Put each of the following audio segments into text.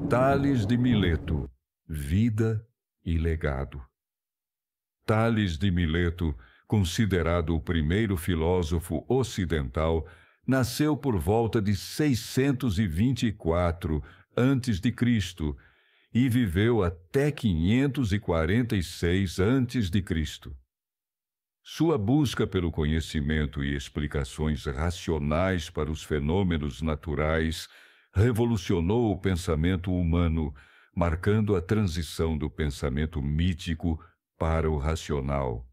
Tales de Mileto, vida e legado. Tales de Mileto, considerado o primeiro filósofo ocidental, nasceu por volta de 624 a.C. e viveu até 546 a.C. Sua busca pelo conhecimento e explicações racionais para os fenômenos naturais revolucionou o pensamento humano, marcando a transição do pensamento mítico para o racional.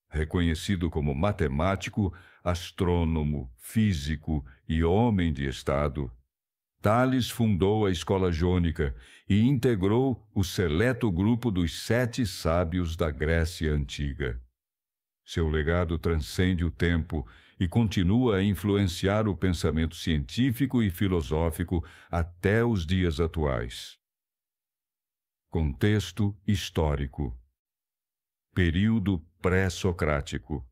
Reconhecido como matemático, astrônomo, físico e homem de Estado, Tales fundou a Escola Jônica e integrou o seleto grupo dos 7 sábios da Grécia Antiga. Seu legado transcende o tempo e continua a influenciar o pensamento científico e filosófico até os dias atuais. Contexto histórico. Período pré-socrático.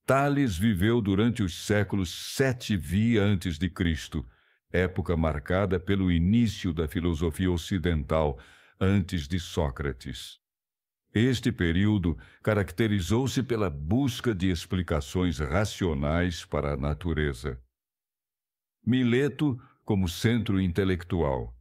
Tales viveu durante os séculos 7 a.C., época marcada pelo início da filosofia ocidental, antes de Sócrates. Este período caracterizou-se pela busca de explicações racionais para a natureza. Mileto como centro intelectual.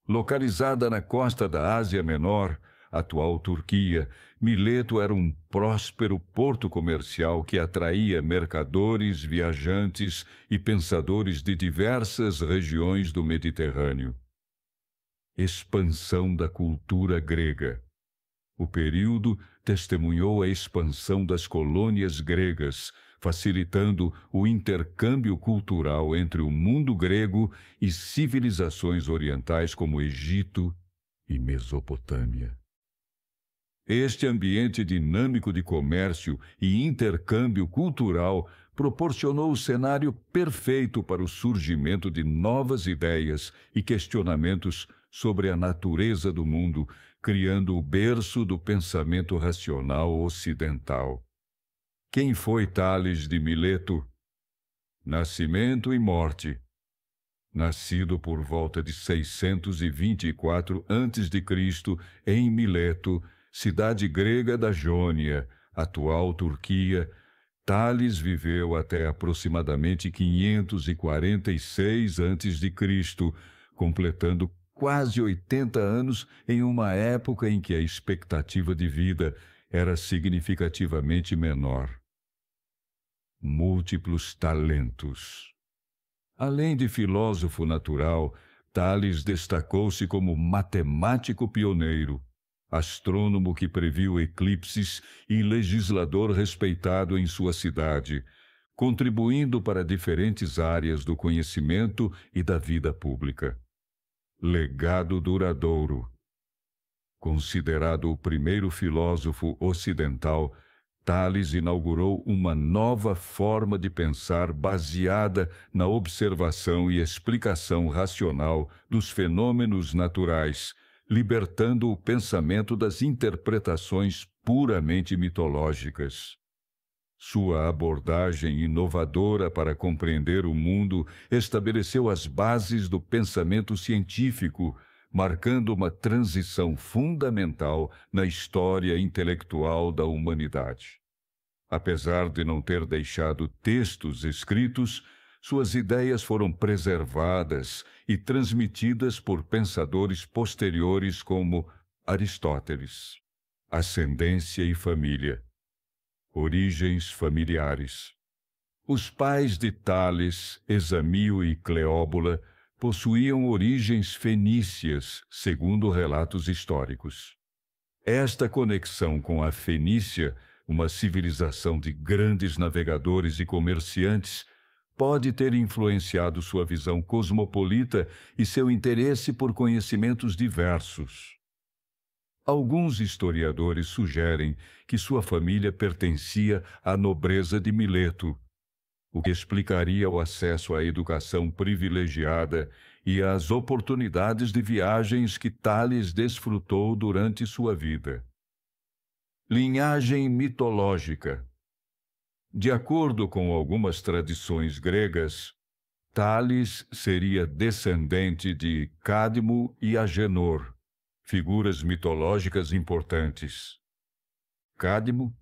Localizada na costa da Ásia Menor, atual Turquia, Mileto era um próspero porto comercial que atraía mercadores, viajantes e pensadores de diversas regiões do Mediterrâneo. Expansão da cultura grega. O período testemunhou a expansão das colônias gregas, facilitando o intercâmbio cultural entre o mundo grego e civilizações orientais como Egito e Mesopotâmia. Este ambiente dinâmico de comércio e intercâmbio cultural proporcionou o cenário perfeito para o surgimento de novas ideias e questionamentos sobre a natureza do mundo, criando o berço do pensamento racional ocidental. Quem foi Tales de Mileto? Nascimento e morte. Nascido por volta de 624 a.C. em Mileto, cidade grega da Jônia, atual Turquia, Tales viveu até aproximadamente 546 a.C., completando quase 80 anos em uma época em que a expectativa de vida era significativamente menor. Múltiplos talentos. Além de filósofo natural, Tales destacou-se como matemático pioneiro, astrônomo que previu eclipses e legislador respeitado em sua cidade, contribuindo para diferentes áreas do conhecimento e da vida pública. Legado duradouro. Considerado o primeiro filósofo ocidental, Tales inaugurou uma nova forma de pensar baseada na observação e explicação racional dos fenômenos naturais, libertando o pensamento das interpretações puramente mitológicas. Sua abordagem inovadora para compreender o mundo estabeleceu as bases do pensamento científico, marcando uma transição fundamental na história intelectual da humanidade. Apesar de não ter deixado textos escritos, suas ideias foram preservadas e transmitidas por pensadores posteriores como Aristóteles. Ascendência e família. Origens familiares. Os pais de Tales, Examio e Cleóbula, possuíam origens fenícias, segundo relatos históricos. Esta conexão com a Fenícia, uma civilização de grandes navegadores e comerciantes, pode ter influenciado sua visão cosmopolita e seu interesse por conhecimentos diversos. Alguns historiadores sugerem que sua família pertencia à nobreza de Mileto, o que explicaria o acesso à educação privilegiada e às oportunidades de viagens que Tales desfrutou durante sua vida. Linhagem mitológica. De acordo com algumas tradições gregas, Tales seria descendente de Cadmo e Agênor, figuras mitológicas importantes. Cadmo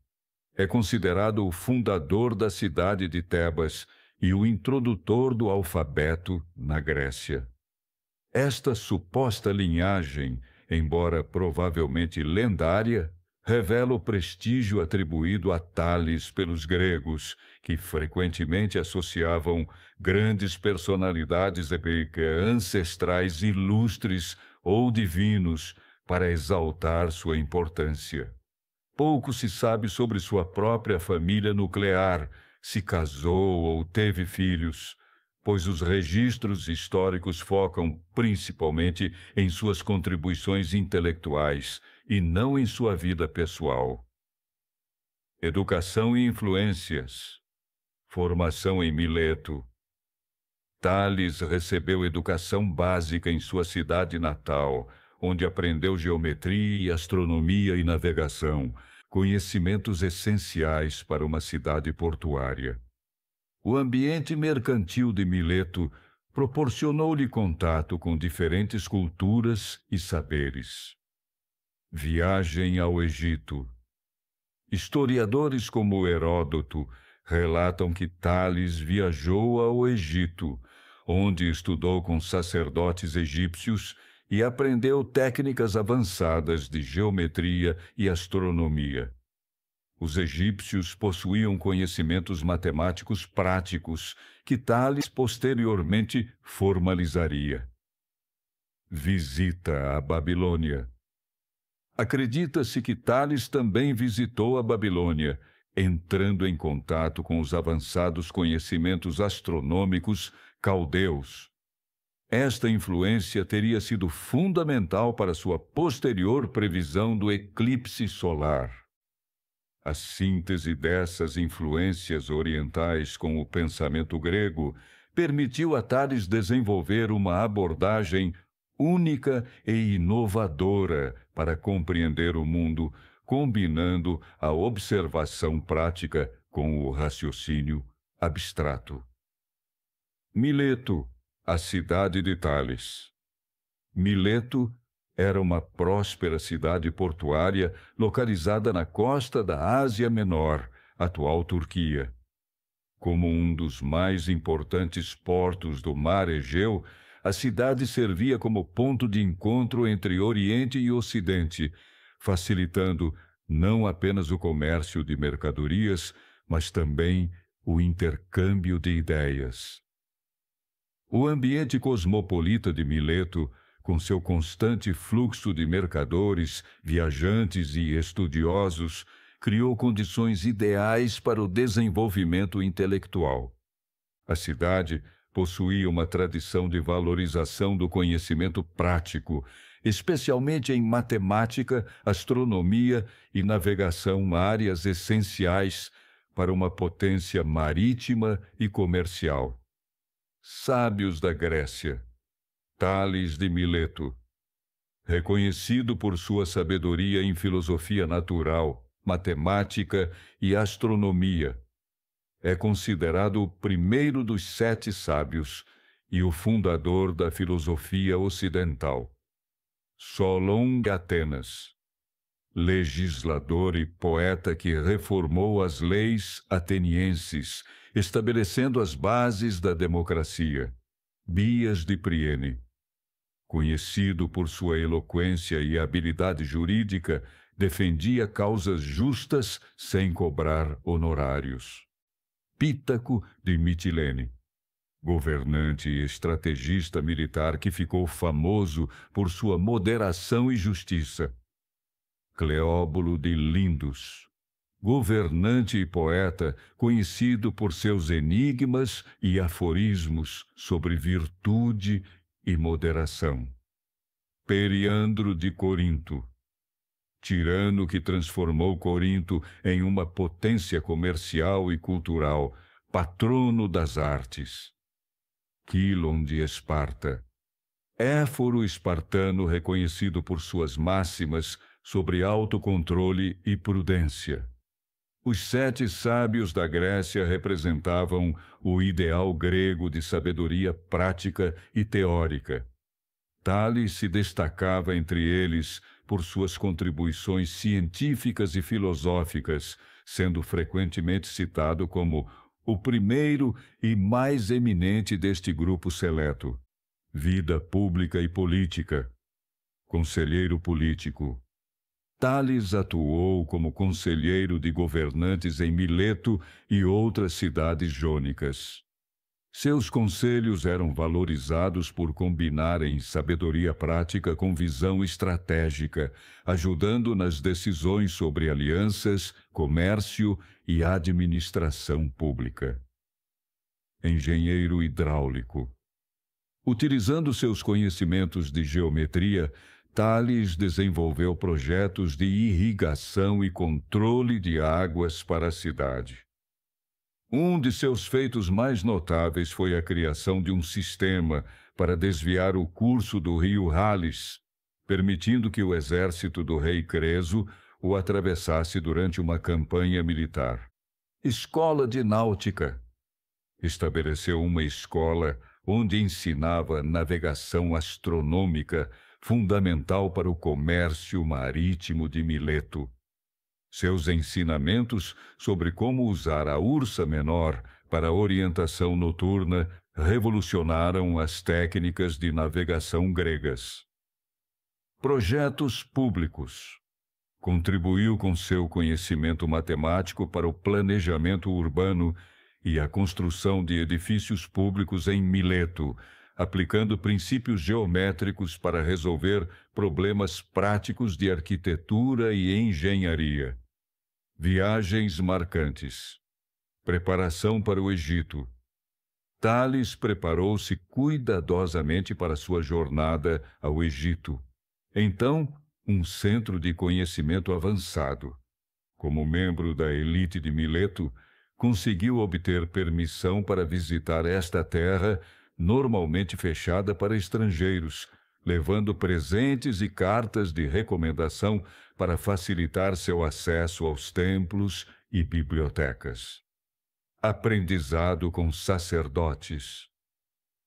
é considerado o fundador da cidade de Tebas e o introdutor do alfabeto na Grécia. Esta suposta linhagem, embora provavelmente lendária, revela o prestígio atribuído a Tales pelos gregos, que frequentemente associavam grandes personalidades ancestrais ilustres ou divinos para exaltar sua importância. Pouco se sabe sobre sua própria família nuclear, se casou ou teve filhos, pois os registros históricos focam principalmente em suas contribuições intelectuais e não em sua vida pessoal. Educação e influências. Formação em Mileto. Tales recebeu educação básica em sua cidade natal, onde aprendeu geometria, astronomia e navegação, conhecimentos essenciais para uma cidade portuária. O ambiente mercantil de Mileto proporcionou-lhe contato com diferentes culturas e saberes. Viagem ao Egito. Historiadores como Heródoto relatam que Tales viajou ao Egito, onde estudou com sacerdotes egípcios e aprendeu técnicas avançadas de geometria e astronomia. Os egípcios possuíam conhecimentos matemáticos práticos que Tales posteriormente formalizaria. Visita à Babilônia. Acredita-se que Tales também visitou a Babilônia, entrando em contato com os avançados conhecimentos astronômicos caldeus. Esta influência teria sido fundamental para sua posterior previsão do eclipse solar. A síntese dessas influências orientais com o pensamento grego permitiu a Tales desenvolver uma abordagem única e inovadora para compreender o mundo, combinando a observação prática com o raciocínio abstrato. Mileto, a cidade de Tales. Mileto era uma próspera cidade portuária localizada na costa da Ásia Menor, atual Turquia. Como um dos mais importantes portos do mar Egeu, a cidade servia como ponto de encontro entre Oriente e Ocidente, facilitando não apenas o comércio de mercadorias, mas também o intercâmbio de ideias. O ambiente cosmopolita de Mileto, com seu constante fluxo de mercadores, viajantes e estudiosos, criou condições ideais para o desenvolvimento intelectual. A cidade possuía uma tradição de valorização do conhecimento prático, especialmente em matemática, astronomia e navegação, áreas essenciais para uma potência marítima e comercial. Sábios da Grécia. Tales de Mileto. Reconhecido por sua sabedoria em filosofia natural, matemática e astronomia, é considerado o primeiro dos 7 sábios e o fundador da filosofia ocidental. Solon de Atenas. Legislador e poeta que reformou as leis atenienses, estabelecendo as bases da democracia. Bias de Priene. Conhecido por sua eloquência e habilidade jurídica, defendia causas justas sem cobrar honorários. Pítaco de Mitilene. Governante e estrategista militar que ficou famoso por sua moderação e justiça. Cleóbulo de Lindos. Governante e poeta conhecido por seus enigmas e aforismos sobre virtude e moderação. Periandro de Corinto. Tirano que transformou Corinto em uma potência comercial e cultural, patrono das artes. Quilon de Esparta. Éforo espartano reconhecido por suas máximas sobre autocontrole e prudência. Os 7 sábios da Grécia representavam o ideal grego de sabedoria prática e teórica. Tales se destacava entre eles por suas contribuições científicas e filosóficas, sendo frequentemente citado como o primeiro e mais eminente deste grupo seleto. Vida pública e política. Conselheiro político. Tales atuou como conselheiro de governantes em Mileto e outras cidades jônicas. Seus conselhos eram valorizados por combinarem sabedoria prática com visão estratégica, ajudando nas decisões sobre alianças, comércio e administração pública. Engenheiro hidráulico. Utilizando seus conhecimentos de geometria, Tales desenvolveu projetos de irrigação e controle de águas para a cidade. Um de seus feitos mais notáveis foi a criação de um sistema para desviar o curso do rio Halys, permitindo que o exército do rei Creso o atravessasse durante uma campanha militar. Escola de Náutica. Estabeleceu uma escola onde ensinava navegação astronômica, fundamental para o comércio marítimo de Mileto. Seus ensinamentos sobre como usar a Ursa Menor para orientação noturna revolucionaram as técnicas de navegação gregas. Projetos públicos. Contribuiu com seu conhecimento matemático para o planejamento urbano e a construção de edifícios públicos em Mileto, aplicando princípios geométricos para resolver problemas práticos de arquitetura e engenharia. Viagens marcantes. Preparação para o Egito. Tales preparou-se cuidadosamente para sua jornada ao Egito. Então, um centro de conhecimento avançado. Como membro da elite de Mileto, conseguiu obter permissão para visitar esta terra, normalmente fechada para estrangeiros, levando presentes e cartas de recomendação para facilitar seu acesso aos templos e bibliotecas. Aprendizado com sacerdotes.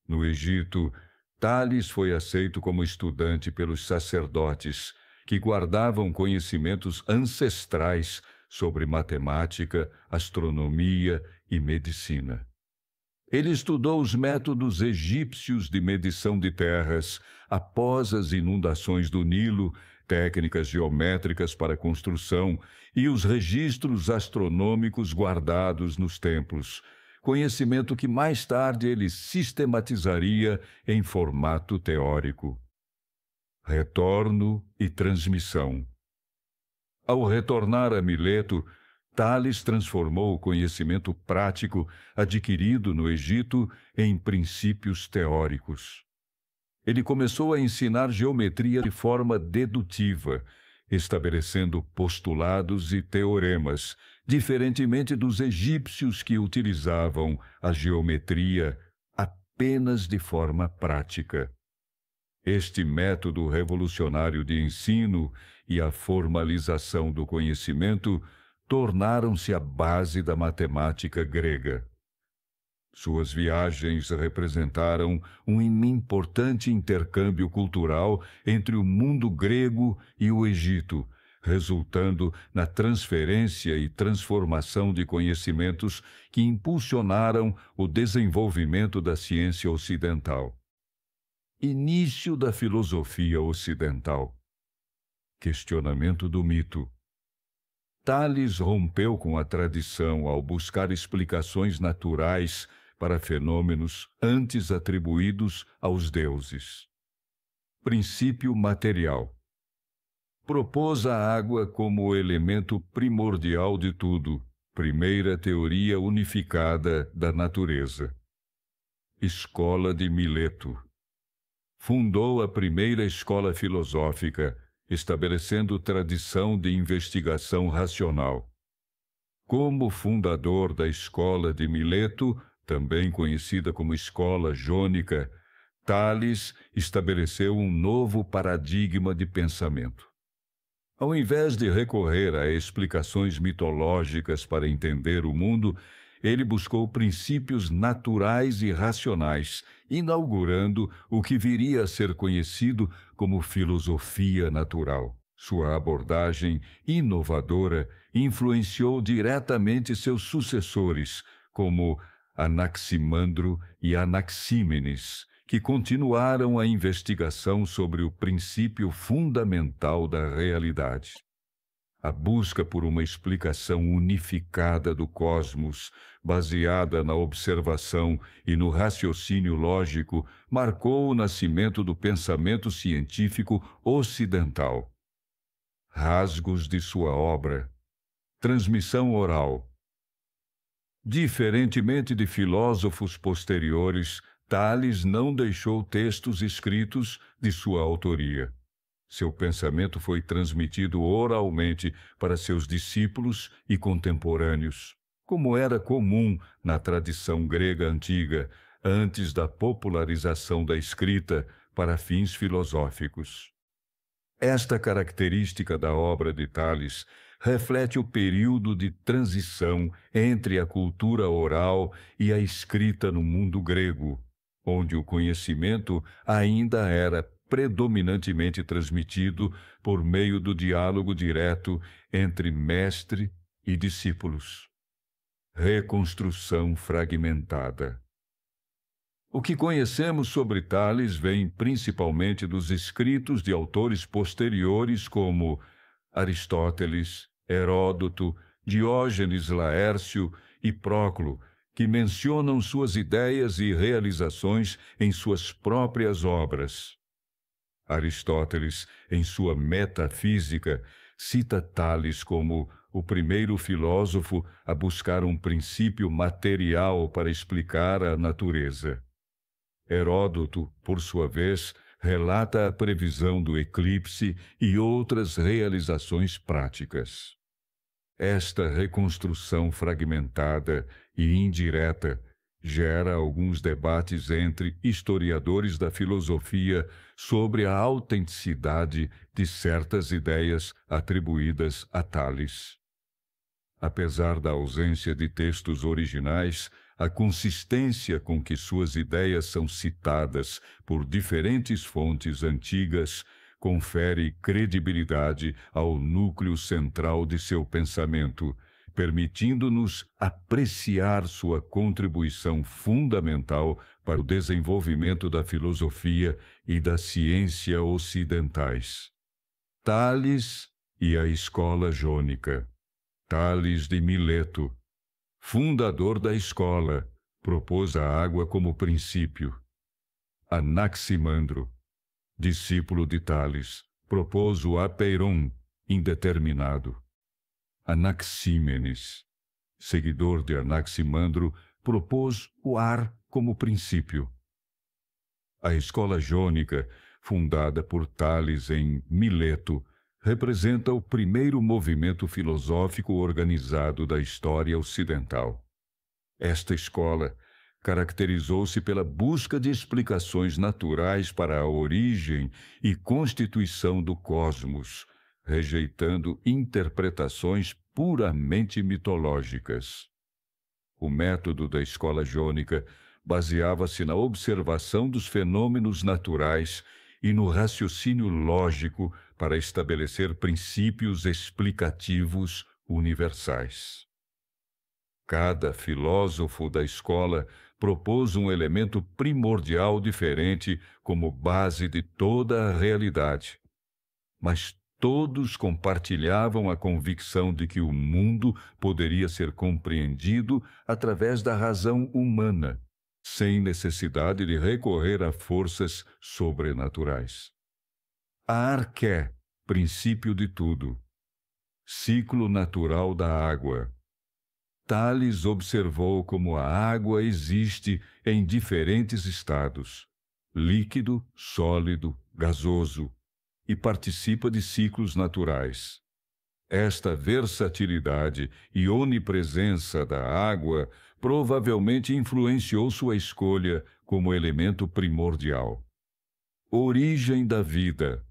No Egito, Tales foi aceito como estudante pelos sacerdotes, que guardavam conhecimentos ancestrais sobre matemática, astronomia e medicina. Ele estudou os métodos egípcios de medição de terras após as inundações do Nilo, técnicas geométricas para construção e os registros astronômicos guardados nos templos, conhecimento que mais tarde ele sistematizaria em formato teórico. Retorno e transmissão. Ao retornar a Mileto, Tales transformou o conhecimento prático adquirido no Egito em princípios teóricos. Ele começou a ensinar geometria de forma dedutiva, estabelecendo postulados e teoremas, diferentemente dos egípcios que utilizavam a geometria apenas de forma prática. Este método revolucionário de ensino e a formalização do conhecimento tornaram-se a base da matemática grega. Suas viagens representaram um importante intercâmbio cultural entre o mundo grego e o Egito, resultando na transferência e transformação de conhecimentos que impulsionaram o desenvolvimento da ciência ocidental. Início da filosofia ocidental. Questionamento do mito. Tales rompeu com a tradição ao buscar explicações naturais para fenômenos antes atribuídos aos deuses. Princípio material. Propôs a água como o elemento primordial de tudo, primeira teoria unificada da natureza. Escola de Mileto. Fundou a primeira escola filosófica, estabelecendo tradição de investigação racional. Como fundador da Escola de Mileto, também conhecida como Escola Jônica, Tales estabeleceu um novo paradigma de pensamento. Ao invés de recorrer a explicações mitológicas para entender o mundo, ele buscou princípios naturais e racionais, inaugurando o que viria a ser conhecido como filosofia natural. Sua abordagem inovadora influenciou diretamente seus sucessores, como Anaximandro e Anaxímenes, que continuaram a investigação sobre o princípio fundamental da realidade. A busca por uma explicação unificada do cosmos, baseada na observação e no raciocínio lógico, marcou o nascimento do pensamento científico ocidental. Rasgos de sua obra. Transmissão oral. Diferentemente de filósofos posteriores, Tales não deixou textos escritos de sua autoria. Seu pensamento foi transmitido oralmente para seus discípulos e contemporâneos, como era comum na tradição grega antiga, antes da popularização da escrita para fins filosóficos. Esta característica da obra de Tales reflete o período de transição entre a cultura oral e a escrita no mundo grego, onde o conhecimento ainda era predominantemente transmitido por meio do diálogo direto entre mestre e discípulos. Reconstrução fragmentada. O que conhecemos sobre Tales vem principalmente dos escritos de autores posteriores como Aristóteles, Heródoto, Diógenes Laércio e Próclo, que mencionam suas ideias e realizações em suas próprias obras. Aristóteles, em sua Metafísica, cita Tales como o primeiro filósofo a buscar um princípio material para explicar a natureza. Heródoto, por sua vez, relata a previsão do eclipse e outras realizações práticas. Esta reconstrução fragmentada e indireta gera alguns debates entre historiadores da filosofia sobre a autenticidade de certas ideias atribuídas a Tales. Apesar da ausência de textos originais, a consistência com que suas ideias são citadas por diferentes fontes antigas confere credibilidade ao núcleo central de seu pensamento, permitindo-nos apreciar sua contribuição fundamental para o desenvolvimento da filosofia e da ciência ocidentais. Tales e a Escola Jônica. Tales de Mileto, fundador da escola, propôs a água como princípio. Anaximandro, discípulo de Tales, propôs o apeiron indeterminado. Anaxímenes, seguidor de Anaximandro, propôs o ar como princípio. A escola jônica, fundada por Tales em Mileto, representa o primeiro movimento filosófico organizado da história ocidental. Esta escola caracterizou-se pela busca de explicações naturais para a origem e constituição do cosmos, rejeitando interpretações puramente mitológicas. O método da escola jônica baseava-se na observação dos fenômenos naturais e no raciocínio lógico para estabelecer princípios explicativos universais. Cada filósofo da escola propôs um elemento primordial diferente como base de toda a realidade, mas todos compartilhavam a convicção de que o mundo poderia ser compreendido através da razão humana, sem necessidade de recorrer a forças sobrenaturais. A arqué, princípio de tudo. Ciclo natural da água. Tales observou como a água existe em diferentes estados, líquido, sólido, gasoso, e participa de ciclos naturais. Esta versatilidade e onipresença da água provavelmente influenciou sua escolha como elemento primordial. Origem da vida.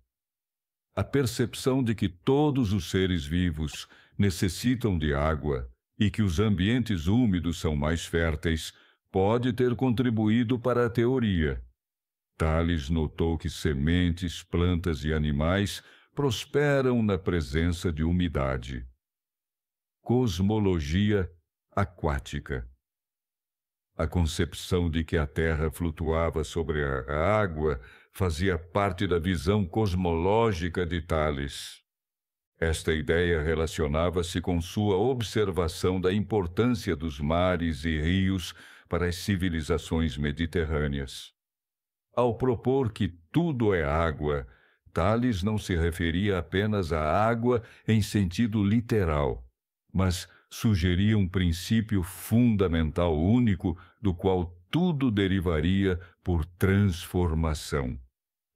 a percepção de que todos os seres vivos necessitam de água e que os ambientes úmidos são mais férteis pode ter contribuído para a teoria. Tales notou que sementes, plantas e animais prosperam na presença de umidade. Cosmologia aquática. A concepção de que a Terra flutuava sobre a água fazia parte da visão cosmológica de Tales. Esta ideia relacionava-se com sua observação da importância dos mares e rios para as civilizações mediterrâneas. Ao propor que tudo é água, Tales não se referia apenas à água em sentido literal, mas sugeria um princípio fundamental único do qual tudo derivaria por transformação.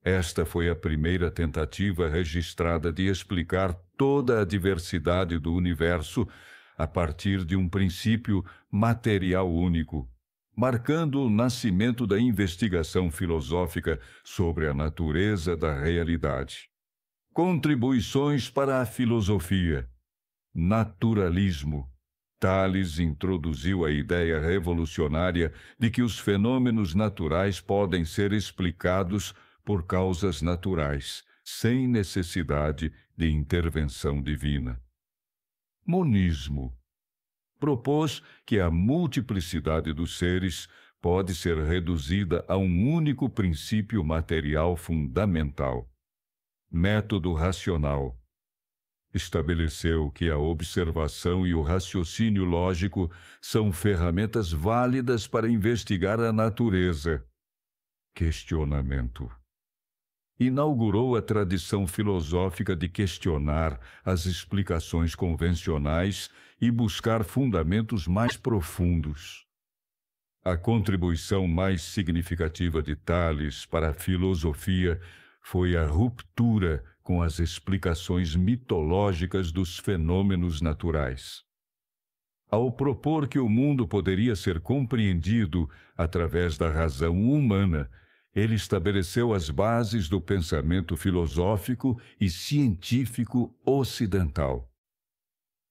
Esta foi a primeira tentativa registrada de explicar toda a diversidade do universo a partir de um princípio material único, marcando o nascimento da investigação filosófica sobre a natureza da realidade. Contribuições para a filosofia. Naturalismo. Tales introduziu a ideia revolucionária de que os fenômenos naturais podem ser explicados por causas naturais, sem necessidade de intervenção divina. Monismo. Propôs que a multiplicidade dos seres pode ser reduzida a um único princípio material fundamental. Método racional. Estabeleceu que a observação e o raciocínio lógico são ferramentas válidas para investigar a natureza. Questionamento. Inaugurou a tradição filosófica de questionar as explicações convencionais e buscar fundamentos mais profundos. A contribuição mais significativa de Tales para a filosofia foi a ruptura com as explicações mitológicas dos fenômenos naturais. Ao propor que o mundo poderia ser compreendido através da razão humana, ele estabeleceu as bases do pensamento filosófico e científico ocidental.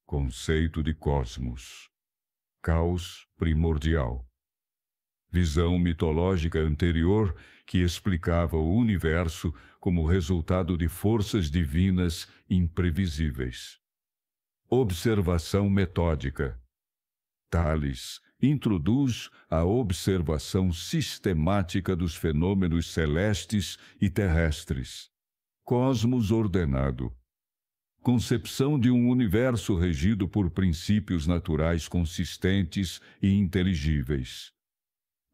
Conceito de cosmos. Caos primordial. Visão mitológica anterior que explicava o universo como resultado de forças divinas imprevisíveis. Observação metódica. Tales introduz a observação sistemática dos fenômenos celestes e terrestres. Cosmos ordenado. Concepção de um universo regido por princípios naturais consistentes e inteligíveis.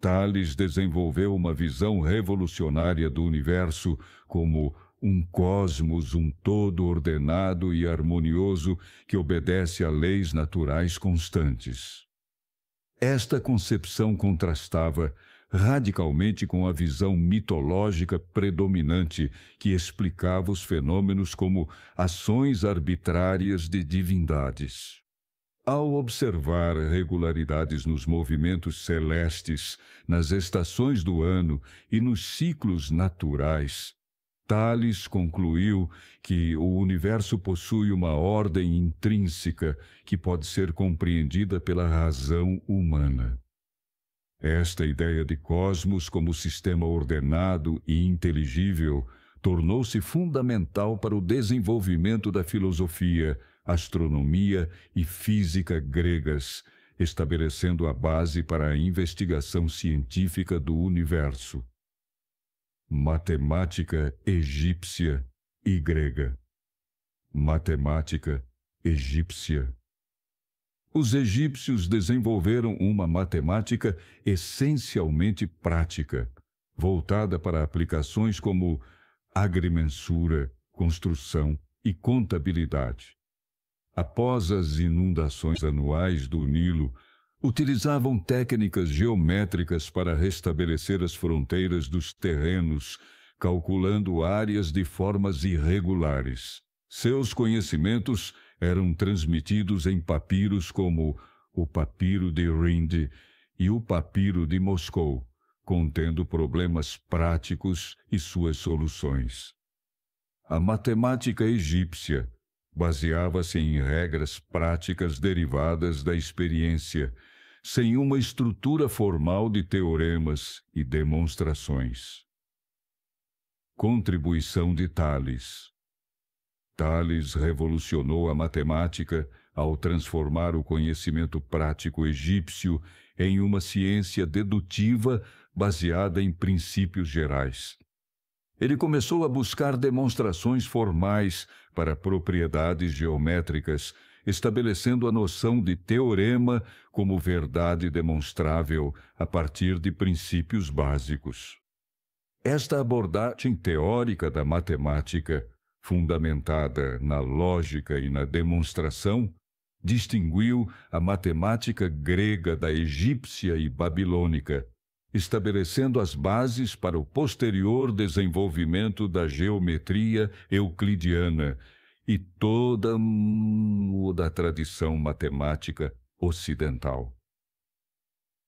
Tales desenvolveu uma visão revolucionária do universo como um cosmos, um todo ordenado e harmonioso que obedece a leis naturais constantes. Esta concepção contrastava radicalmente com a visão mitológica predominante que explicava os fenômenos como ações arbitrárias de divindades. Ao observar regularidades nos movimentos celestes, nas estações do ano e nos ciclos naturais, Tales concluiu que o universo possui uma ordem intrínseca que pode ser compreendida pela razão humana. Esta ideia de cosmos como sistema ordenado e inteligível tornou-se fundamental para o desenvolvimento da filosofia, astronomia e física gregas, estabelecendo a base para a investigação científica do universo. Matemática egípcia e grega. Matemática egípcia. Os egípcios desenvolveram uma matemática essencialmente prática, voltada para aplicações como agrimensura, construção e contabilidade. Após as inundações anuais do Nilo, utilizavam técnicas geométricas para restabelecer as fronteiras dos terrenos, calculando áreas de formas irregulares. Seus conhecimentos eram transmitidos em papiros como o papiro de Rinde e o papiro de Moscou, contendo problemas práticos e suas soluções. A matemática egípcia baseava-se em regras práticas derivadas da experiência, sem uma estrutura formal de teoremas e demonstrações. Contribuição de Tales. Tales revolucionou a matemática ao transformar o conhecimento prático egípcio em uma ciência dedutiva baseada em princípios gerais. Ele começou a buscar demonstrações formais para propriedades geométricas, estabelecendo a noção de teorema como verdade demonstrável a partir de princípios básicos. Esta abordagem teórica da matemática, fundamentada na lógica e na demonstração, distinguiu a matemática grega da egípcia e babilônica, estabelecendo as bases para o posterior desenvolvimento da geometria euclidiana e toda da tradição matemática ocidental.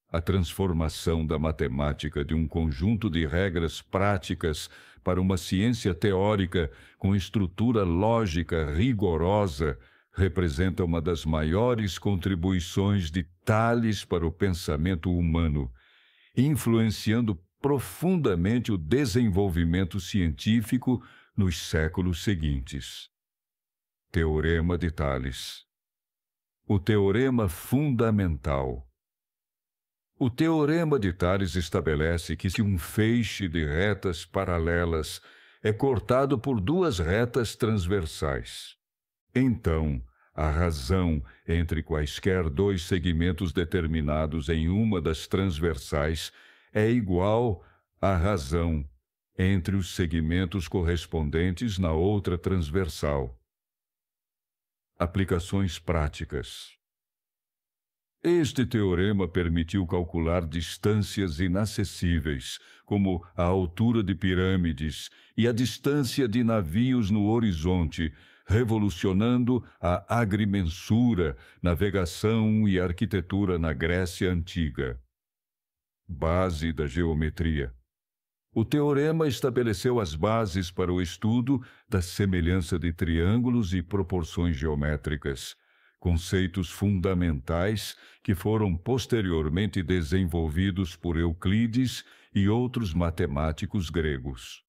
A transformação da matemática de um conjunto de regras práticas para uma ciência teórica com estrutura lógica rigorosa representa uma das maiores contribuições de Tales para o pensamento humano, influenciando profundamente o desenvolvimento científico nos séculos seguintes. Teorema de Tales. O teorema fundamental. O teorema de Tales estabelece que se um feixe de retas paralelas é cortado por duas retas transversais, então a razão entre quaisquer dois segmentos determinados em uma das transversais é igual à razão entre os segmentos correspondentes na outra transversal. Aplicações práticas. Este teorema permitiu calcular distâncias inacessíveis, como a altura de pirâmides e a distância de navios no horizonte, revolucionando a agrimensura, navegação e arquitetura na Grécia Antiga. Base da geometria. O teorema estabeleceu as bases para o estudo da semelhança de triângulos e proporções geométricas, conceitos fundamentais que foram posteriormente desenvolvidos por Euclides e outros matemáticos gregos.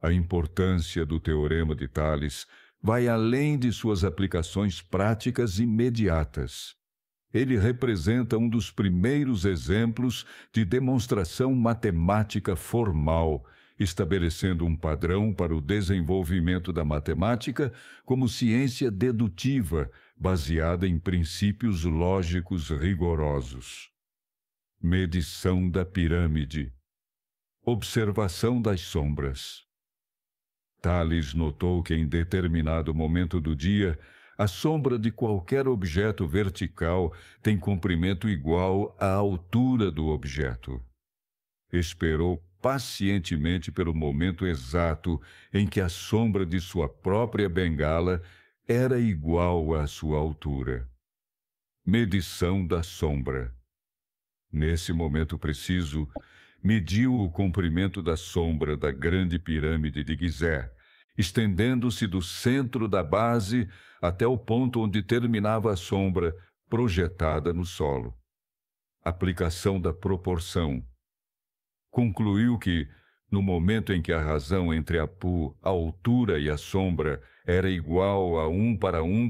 A importância do teorema de Tales vai além de suas aplicações práticas imediatas. Ele representa um dos primeiros exemplos de demonstração matemática formal, estabelecendo um padrão para o desenvolvimento da matemática como ciência dedutiva, baseada em princípios lógicos rigorosos. Medição da pirâmide. Observação das sombras. Tales notou que em determinado momento do dia, a sombra de qualquer objeto vertical tem comprimento igual à altura do objeto. Esperou pacientemente pelo momento exato em que a sombra de sua própria bengala era igual à sua altura. Medição da sombra. Nesse momento preciso, mediu o comprimento da sombra da grande pirâmide de Gizé, estendendo-se do centro da base até o ponto onde terminava a sombra projetada no solo. Aplicação da proporção. Concluiu que, no momento em que a razão entre a altura e a sombra era igual a 1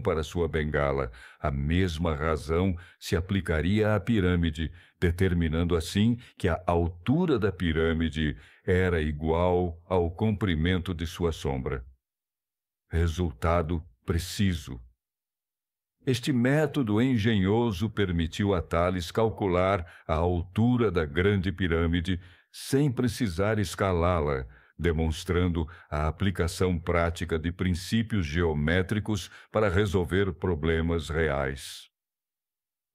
para sua bengala, a mesma razão se aplicaria à pirâmide, determinando assim que a altura da pirâmide era igual ao comprimento de sua sombra. Resultado preciso. Este método engenhoso permitiu a Tales calcular a altura da grande pirâmide sem precisar escalá-la, demonstrando a aplicação prática de princípios geométricos para resolver problemas reais.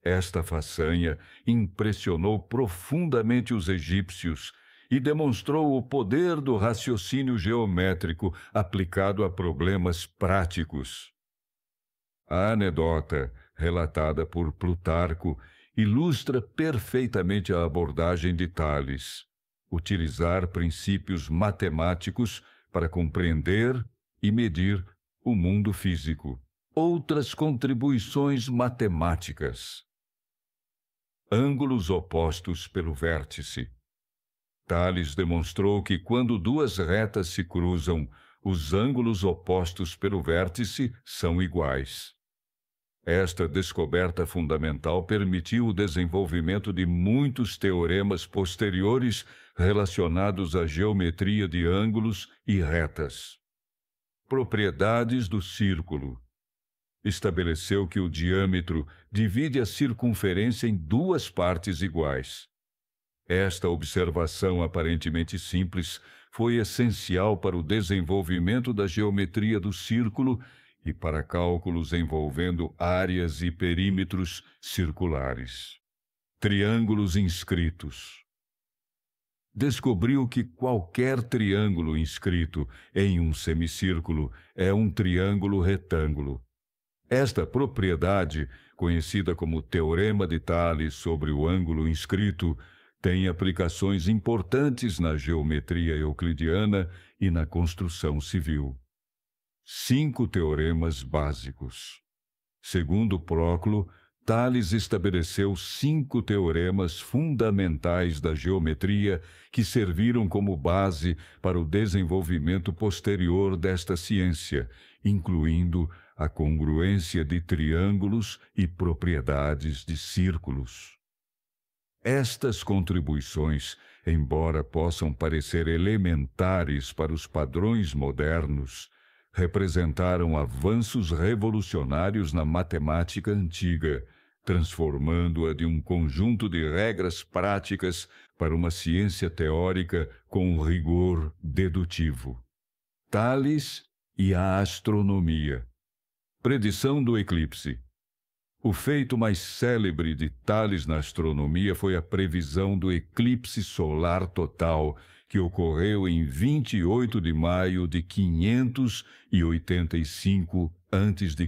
Esta façanha impressionou profundamente os egípcios e demonstrou o poder do raciocínio geométrico aplicado a problemas práticos. A anedota, relatada por Plutarco, ilustra perfeitamente a abordagem de Tales: utilizar princípios matemáticos para compreender e medir o mundo físico. Outras contribuições matemáticas. Ângulos opostos pelo vértice. Tales demonstrou que quando duas retas se cruzam, os ângulos opostos pelo vértice são iguais. Esta descoberta fundamental permitiu o desenvolvimento de muitos teoremas posteriores relacionados à geometria de ângulos e retas. Propriedades do círculo. Estabeleceu que o diâmetro divide a circunferência em duas partes iguais. Esta observação aparentemente simples foi essencial para o desenvolvimento da geometria do círculo e para cálculos envolvendo áreas e perímetros circulares. Triângulos inscritos. Descobriu que qualquer triângulo inscrito em um semicírculo é um triângulo retângulo. Esta propriedade, conhecida como Teorema de Tales sobre o ângulo inscrito, tem aplicações importantes na geometria euclidiana e na construção civil. 5 teoremas básicos. Segundo Próclo, Tales estabeleceu 5 teoremas fundamentais da geometria que serviram como base para o desenvolvimento posterior desta ciência, incluindo a congruência de triângulos e propriedades de círculos. Estas contribuições, embora possam parecer elementares para os padrões modernos, representaram avanços revolucionários na matemática antiga, transformando-a de um conjunto de regras práticas para uma ciência teórica com rigor dedutivo. Tales e a astronomia. Predição do eclipse. O feito mais célebre de Tales na astronomia foi a previsão do eclipse solar total, que ocorreu em 28 de maio de 585 a.C.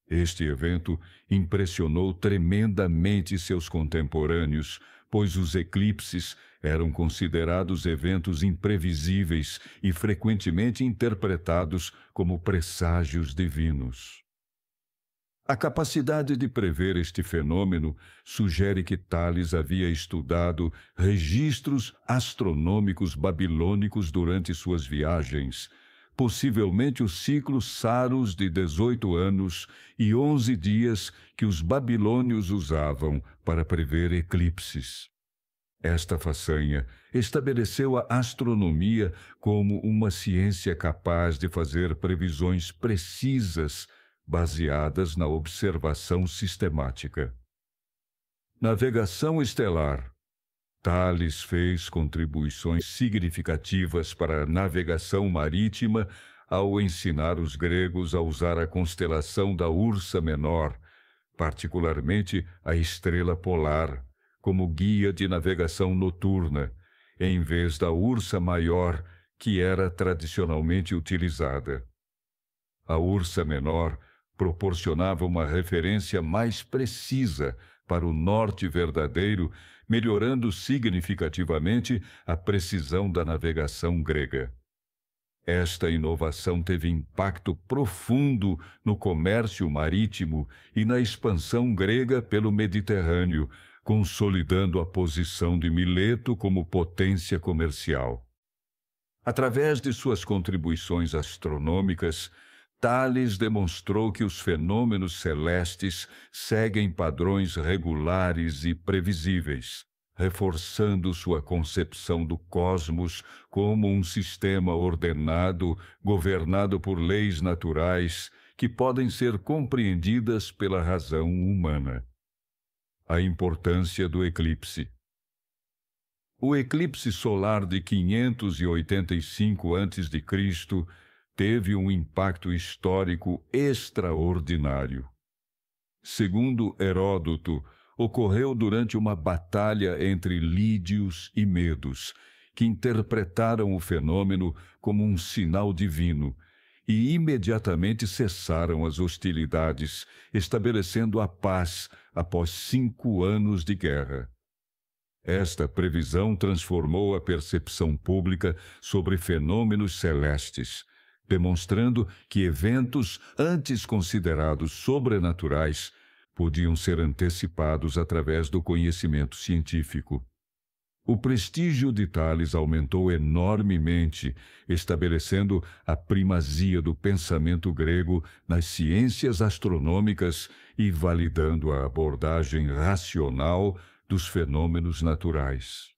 Este evento impressionou tremendamente seus contemporâneos, pois os eclipses eram considerados eventos imprevisíveis e frequentemente interpretados como presságios divinos. A capacidade de prever este fenômeno sugere que Tales havia estudado registros astronômicos babilônicos durante suas viagens, possivelmente o ciclo Saros de 18 anos e 11 dias que os babilônios usavam para prever eclipses. Esta façanha estabeleceu a astronomia como uma ciência capaz de fazer previsões precisas baseadas na observação sistemática. Navegação estelar. Tales fez contribuições significativas para a navegação marítima ao ensinar os gregos a usar a constelação da Ursa Menor, particularmente a estrela polar, como guia de navegação noturna, em vez da Ursa Maior, que era tradicionalmente utilizada. A Ursa Menor proporcionava uma referência mais precisa para o norte verdadeiro, melhorando significativamente a precisão da navegação grega. Esta inovação teve impacto profundo no comércio marítimo e na expansão grega pelo Mediterrâneo, consolidando a posição de Mileto como potência comercial. Através de suas contribuições astronômicas, Tales demonstrou que os fenômenos celestes seguem padrões regulares e previsíveis, reforçando sua concepção do cosmos como um sistema ordenado, governado por leis naturais que podem ser compreendidas pela razão humana. A importância do eclipse. O eclipse solar de 585 a.C. teve um impacto histórico extraordinário. Segundo Heródoto, ocorreu durante uma batalha entre lídios e medos, que interpretaram o fenômeno como um sinal divino e imediatamente cessaram as hostilidades, estabelecendo a paz após 5 anos de guerra. Esta previsão transformou a percepção pública sobre fenômenos celestes, demonstrando que eventos antes considerados sobrenaturais podiam ser antecipados através do conhecimento científico. O prestígio de Tales aumentou enormemente, estabelecendo a primazia do pensamento grego nas ciências astronômicas e validando a abordagem racional dos fenômenos naturais.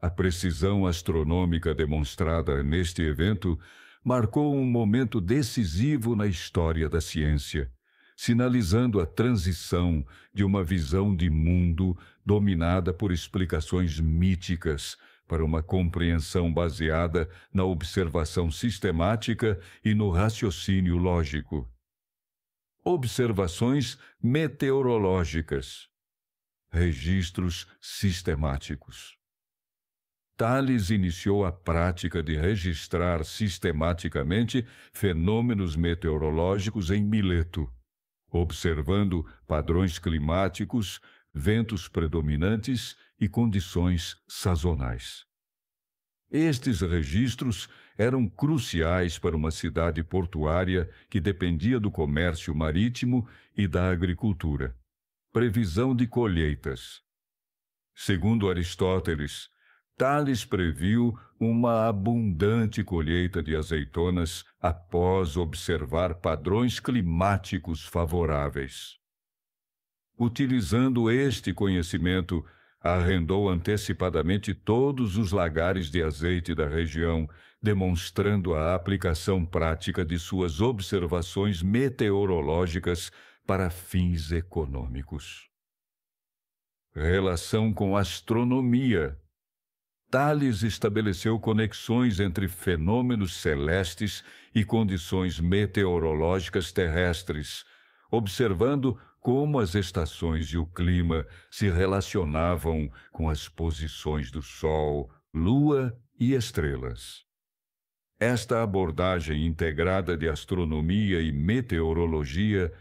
A precisão astronômica demonstrada neste evento marcou um momento decisivo na história da ciência, sinalizando a transição de uma visão de mundo dominada por explicações míticas para uma compreensão baseada na observação sistemática e no raciocínio lógico. Observações meteorológicas. Registros sistemáticos. Tales iniciou a prática de registrar sistematicamente fenômenos meteorológicos em Mileto, observando padrões climáticos, ventos predominantes e condições sazonais. Estes registros eram cruciais para uma cidade portuária que dependia do comércio marítimo e da agricultura. Previsão de colheitas. Segundo Aristóteles, Tales previu uma abundante colheita de azeitonas após observar padrões climáticos favoráveis. Utilizando este conhecimento, arrendou antecipadamente todos os lagares de azeite da região, demonstrando a aplicação prática de suas observações meteorológicas para fins econômicos. Relação com astronomia. Tales estabeleceu conexões entre fenômenos celestes e condições meteorológicas terrestres, observando como as estações e o clima se relacionavam com as posições do Sol, Lua e estrelas. Esta abordagem integrada de astronomia e meteorologia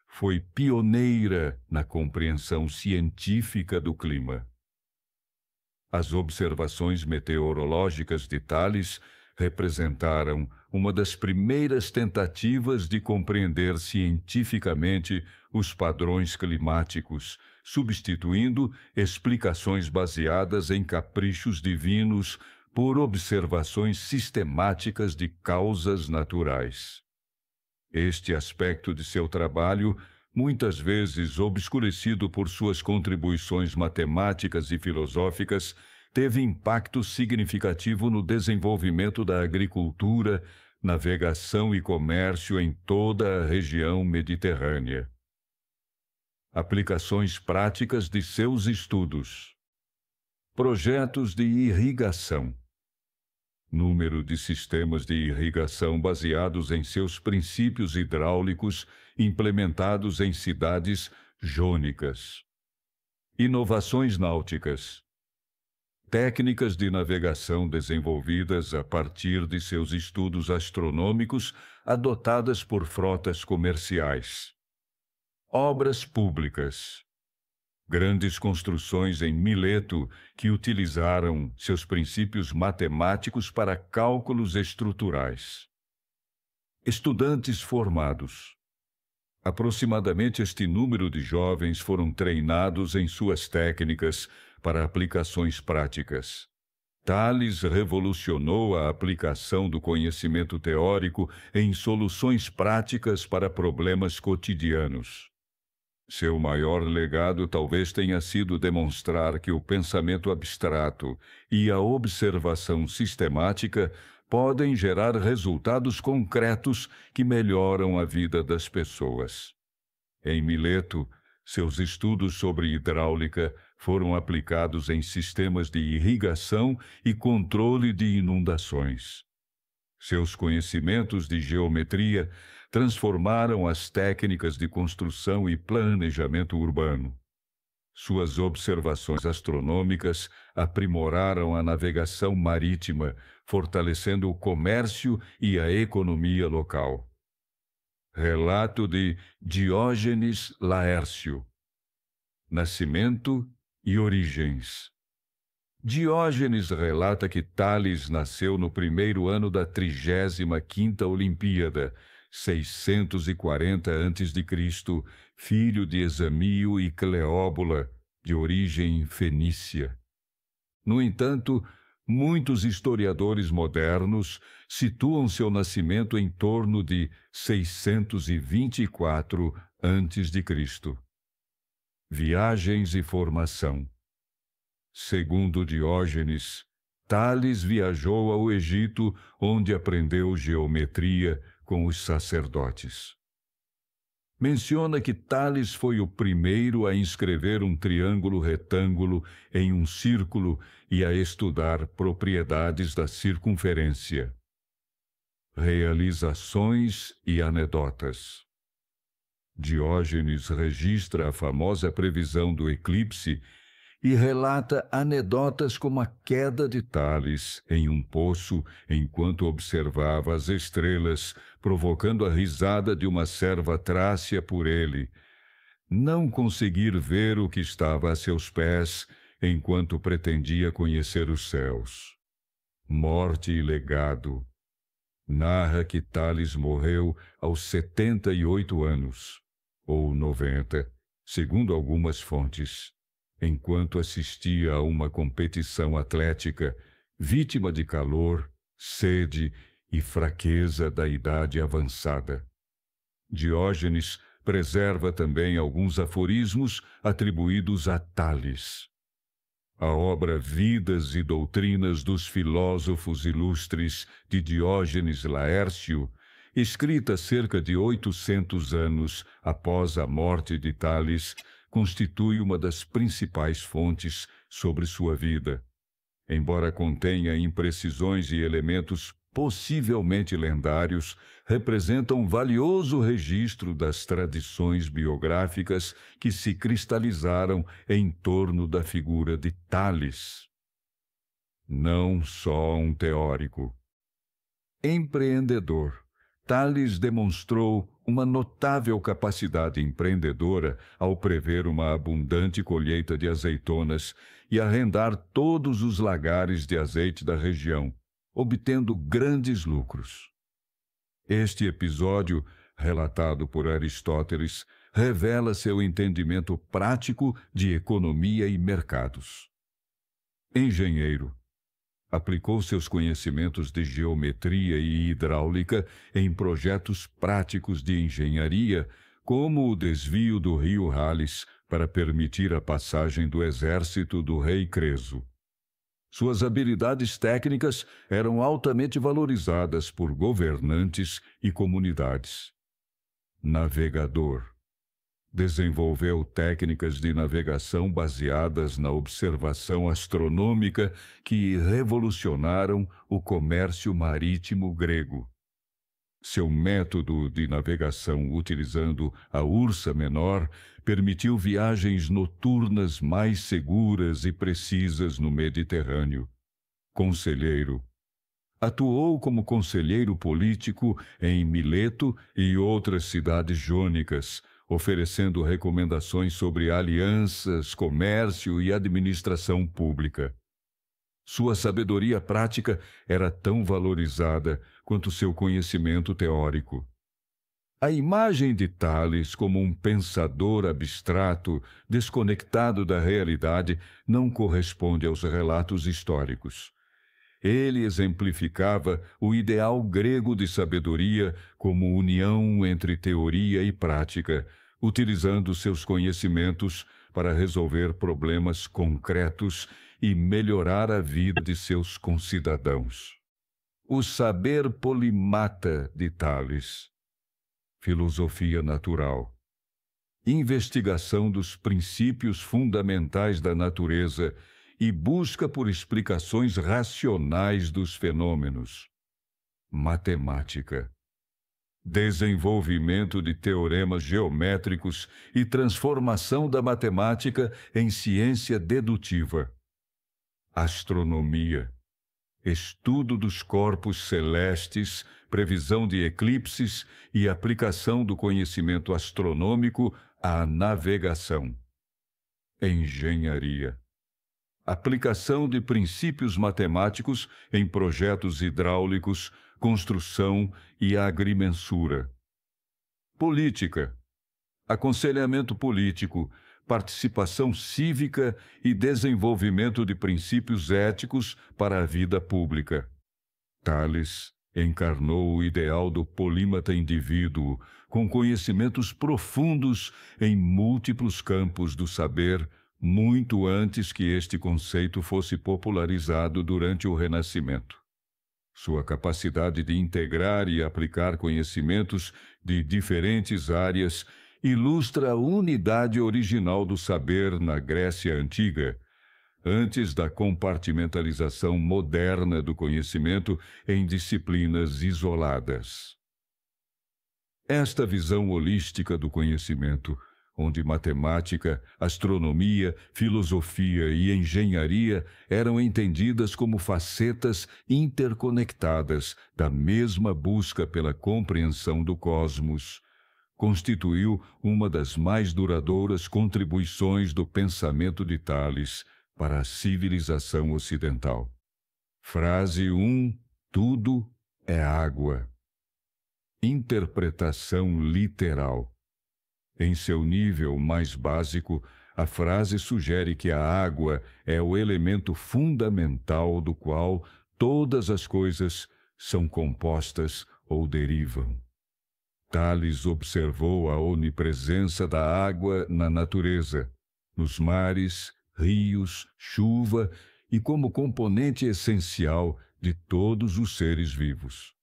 foi pioneira na compreensão científica do clima. As observações meteorológicas de Tales representaram uma das primeiras tentativas de compreender cientificamente os padrões climáticos, substituindo explicações baseadas em caprichos divinos por observações sistemáticas de causas naturais. Este aspecto de seu trabalho, muitas vezes obscurecido por suas contribuições matemáticas e filosóficas, teve impacto significativo no desenvolvimento da agricultura, navegação e comércio em toda a região mediterrânea. Aplicações práticas de seus estudos. Projetos de irrigação. Número de sistemas de irrigação baseados em seus princípios hidráulicos implementados em cidades jônicas. Inovações náuticas. Técnicas de navegação desenvolvidas a partir de seus estudos astronômicos adotadas por frotas comerciais. Obras públicas. Grandes construções em Mileto que utilizaram seus princípios matemáticos para cálculos estruturais. Estudantes formados. Aproximadamente este número de jovens foram treinados em suas técnicas para aplicações práticas. Tales revolucionou a aplicação do conhecimento teórico em soluções práticas para problemas cotidianos. Seu maior legado talvez tenha sido demonstrar que o pensamento abstrato e a observação sistemática podem gerar resultados concretos que melhoram a vida das pessoas. Em Mileto, seus estudos sobre hidráulica foram aplicados em sistemas de irrigação e controle de inundações. Seus conhecimentos de geometria transformaram as técnicas de construção e planejamento urbano. Suas observações astronômicas aprimoraram a navegação marítima, fortalecendo o comércio e a economia local. Relato de Diógenes Laércio. Nascimento e origens. Diógenes relata que Tales nasceu no primeiro ano da 35ª Olimpíada, 640 a.C., filho de Examio e Cleóbula, de origem fenícia. No entanto, muitos historiadores modernos situam seu nascimento em torno de 624 a.C. Viagens e formação. Segundo Diógenes, Tales viajou ao Egito, onde aprendeu geometria com os sacerdotes. Menciona que Tales foi o primeiro a inscrever um triângulo retângulo em um círculo e a estudar propriedades da circunferência. Realizações e anedotas. Diógenes registra a famosa previsão do eclipse e relata anedotas como a queda de Tales em um poço enquanto observava as estrelas, provocando a risada de uma serva trácia por ele, não conseguir ver o que estava a seus pés enquanto pretendia conhecer os céus. Morte e legado. Narra que Tales morreu aos 78 anos, ou 90, segundo algumas fontes, enquanto assistia a uma competição atlética, vítima de calor, sede e fraqueza da idade avançada. Diógenes preserva também alguns aforismos atribuídos a Tales. A obra Vidas e Doutrinas dos Filósofos Ilustres de Diógenes Laércio, escrita cerca de 800 anos após a morte de Tales, constitui uma das principais fontes sobre sua vida. Embora contenha imprecisões e elementos possivelmente lendários, representa um valioso registro das tradições biográficas que se cristalizaram em torno da figura de Tales. Não só um teórico. Empreendedor. Tales demonstrou uma notável capacidade empreendedora ao prever uma abundante colheita de azeitonas e arrendar todos os lagares de azeite da região, obtendo grandes lucros. Este episódio, relatado por Aristóteles, revela seu entendimento prático de economia e mercados. Engenheiro. Aplicou seus conhecimentos de geometria e hidráulica em projetos práticos de engenharia, como o desvio do rio Halys para permitir a passagem do exército do rei Creso. Suas habilidades técnicas eram altamente valorizadas por governantes e comunidades. Navegador. Desenvolveu técnicas de navegação baseadas na observação astronômica que revolucionaram o comércio marítimo grego. Seu método de navegação utilizando a Ursa Menor permitiu viagens noturnas mais seguras e precisas no Mediterrâneo. Conselheiro. Atuou como conselheiro político em Mileto e outras cidades jônicas, oferecendo recomendações sobre alianças, comércio e administração pública. Sua sabedoria prática era tão valorizada quanto seu conhecimento teórico. A imagem de Tales como um pensador abstrato, desconectado da realidade, não corresponde aos relatos históricos. Ele exemplificava o ideal grego de sabedoria como união entre teoria e prática, utilizando seus conhecimentos para resolver problemas concretos e melhorar a vida de seus concidadãos. O saber polimata de Tales. Filosofia natural. Investigação dos princípios fundamentais da natureza e busca por explicações racionais dos fenômenos. Matemática. Desenvolvimento de teoremas geométricos e transformação da matemática em ciência dedutiva. Astronomia. Estudo dos corpos celestes, previsão de eclipses e aplicação do conhecimento astronômico à navegação. Engenharia. aplicação de princípios matemáticos em projetos hidráulicos, construção e agrimensura. Política, aconselhamento político, participação cívica e desenvolvimento de princípios éticos para a vida pública. Tales encarnou o ideal do polímata indivíduo, com conhecimentos profundos em múltiplos campos do saber, muito antes que este conceito fosse popularizado durante o Renascimento. Sua capacidade de integrar e aplicar conhecimentos de diferentes áreas ilustra a unidade original do saber na Grécia Antiga, antes da compartimentalização moderna do conhecimento em disciplinas isoladas. Esta visão holística do conhecimento, onde matemática, astronomia, filosofia e engenharia eram entendidas como facetas interconectadas da mesma busca pela compreensão do cosmos, constituiu uma das mais duradouras contribuições do pensamento de Tales para a civilização ocidental. Frase 1: tudo é água. Interpretação literal. Em seu nível mais básico, a frase sugere que a água é o elemento fundamental do qual todas as coisas são compostas ou derivam. Tales observou a onipresença da água na natureza, nos mares, rios, chuva e como componente essencial de todos os seres vivos.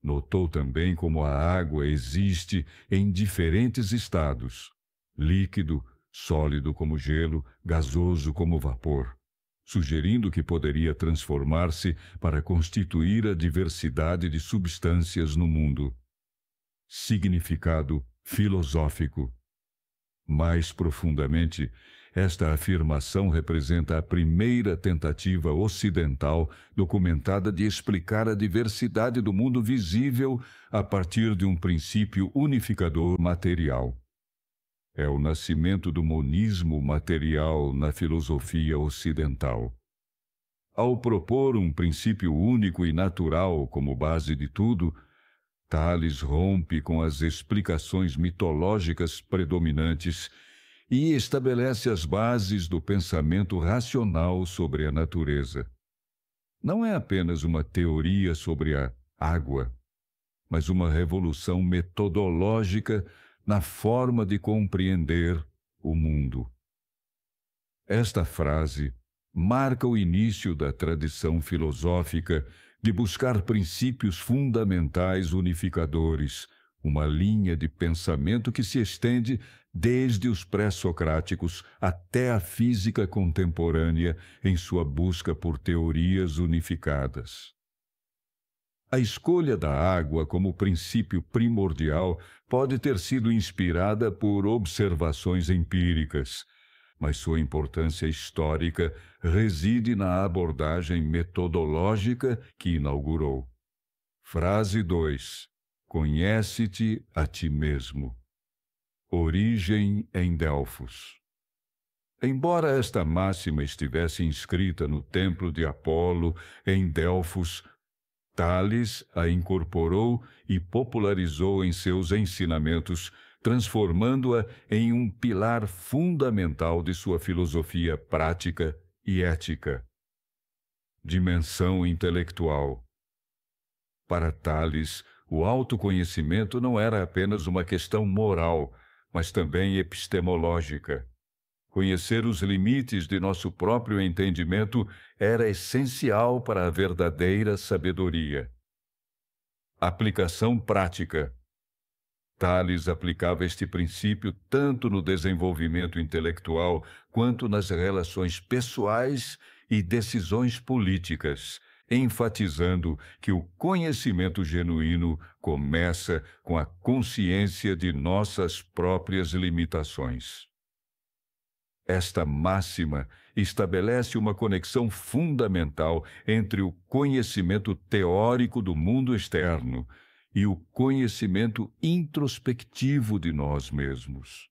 Notou também como a água existe em diferentes estados: líquido, sólido como gelo, gasoso como vapor, sugerindo que poderia transformar-se para constituir a diversidade de substâncias no mundo. Significado filosófico. Mais profundamente, esta afirmação representa a primeira tentativa ocidental documentada de explicar a diversidade do mundo visível a partir de um princípio unificador material. É o nascimento do monismo material na filosofia ocidental. Ao propor um princípio único e natural como base de tudo, Tales rompe com as explicações mitológicas predominantes e estabelece as bases do pensamento racional sobre a natureza. Não é apenas uma teoria sobre a água, mas uma revolução metodológica na forma de compreender o mundo. Esta frase marca o início da tradição filosófica de buscar princípios fundamentais unificadores, uma linha de pensamento que se estende desde os pré-socráticos até a física contemporânea em sua busca por teorias unificadas. A escolha da água como princípio primordial pode ter sido inspirada por observações empíricas, mas sua importância histórica reside na abordagem metodológica que inaugurou. Frase 2: conhece-te a ti mesmo. Origem em Delfos. Embora esta máxima estivesse inscrita no templo de Apolo, em Delfos, Tales a incorporou e popularizou em seus ensinamentos, transformando-a em um pilar fundamental de sua filosofia prática e ética. Dimensão intelectual. Para Tales, o autoconhecimento não era apenas uma questão moral, mas também epistemológica. Conhecer os limites de nosso próprio entendimento era essencial para a verdadeira sabedoria. Aplicação prática. Tales aplicava este princípio tanto no desenvolvimento intelectual quanto nas relações pessoais e decisões políticas, enfatizando que o conhecimento genuíno começa com a consciência de nossas próprias limitações. Esta máxima estabelece uma conexão fundamental entre o conhecimento teórico do mundo externo e o conhecimento introspectivo de nós mesmos.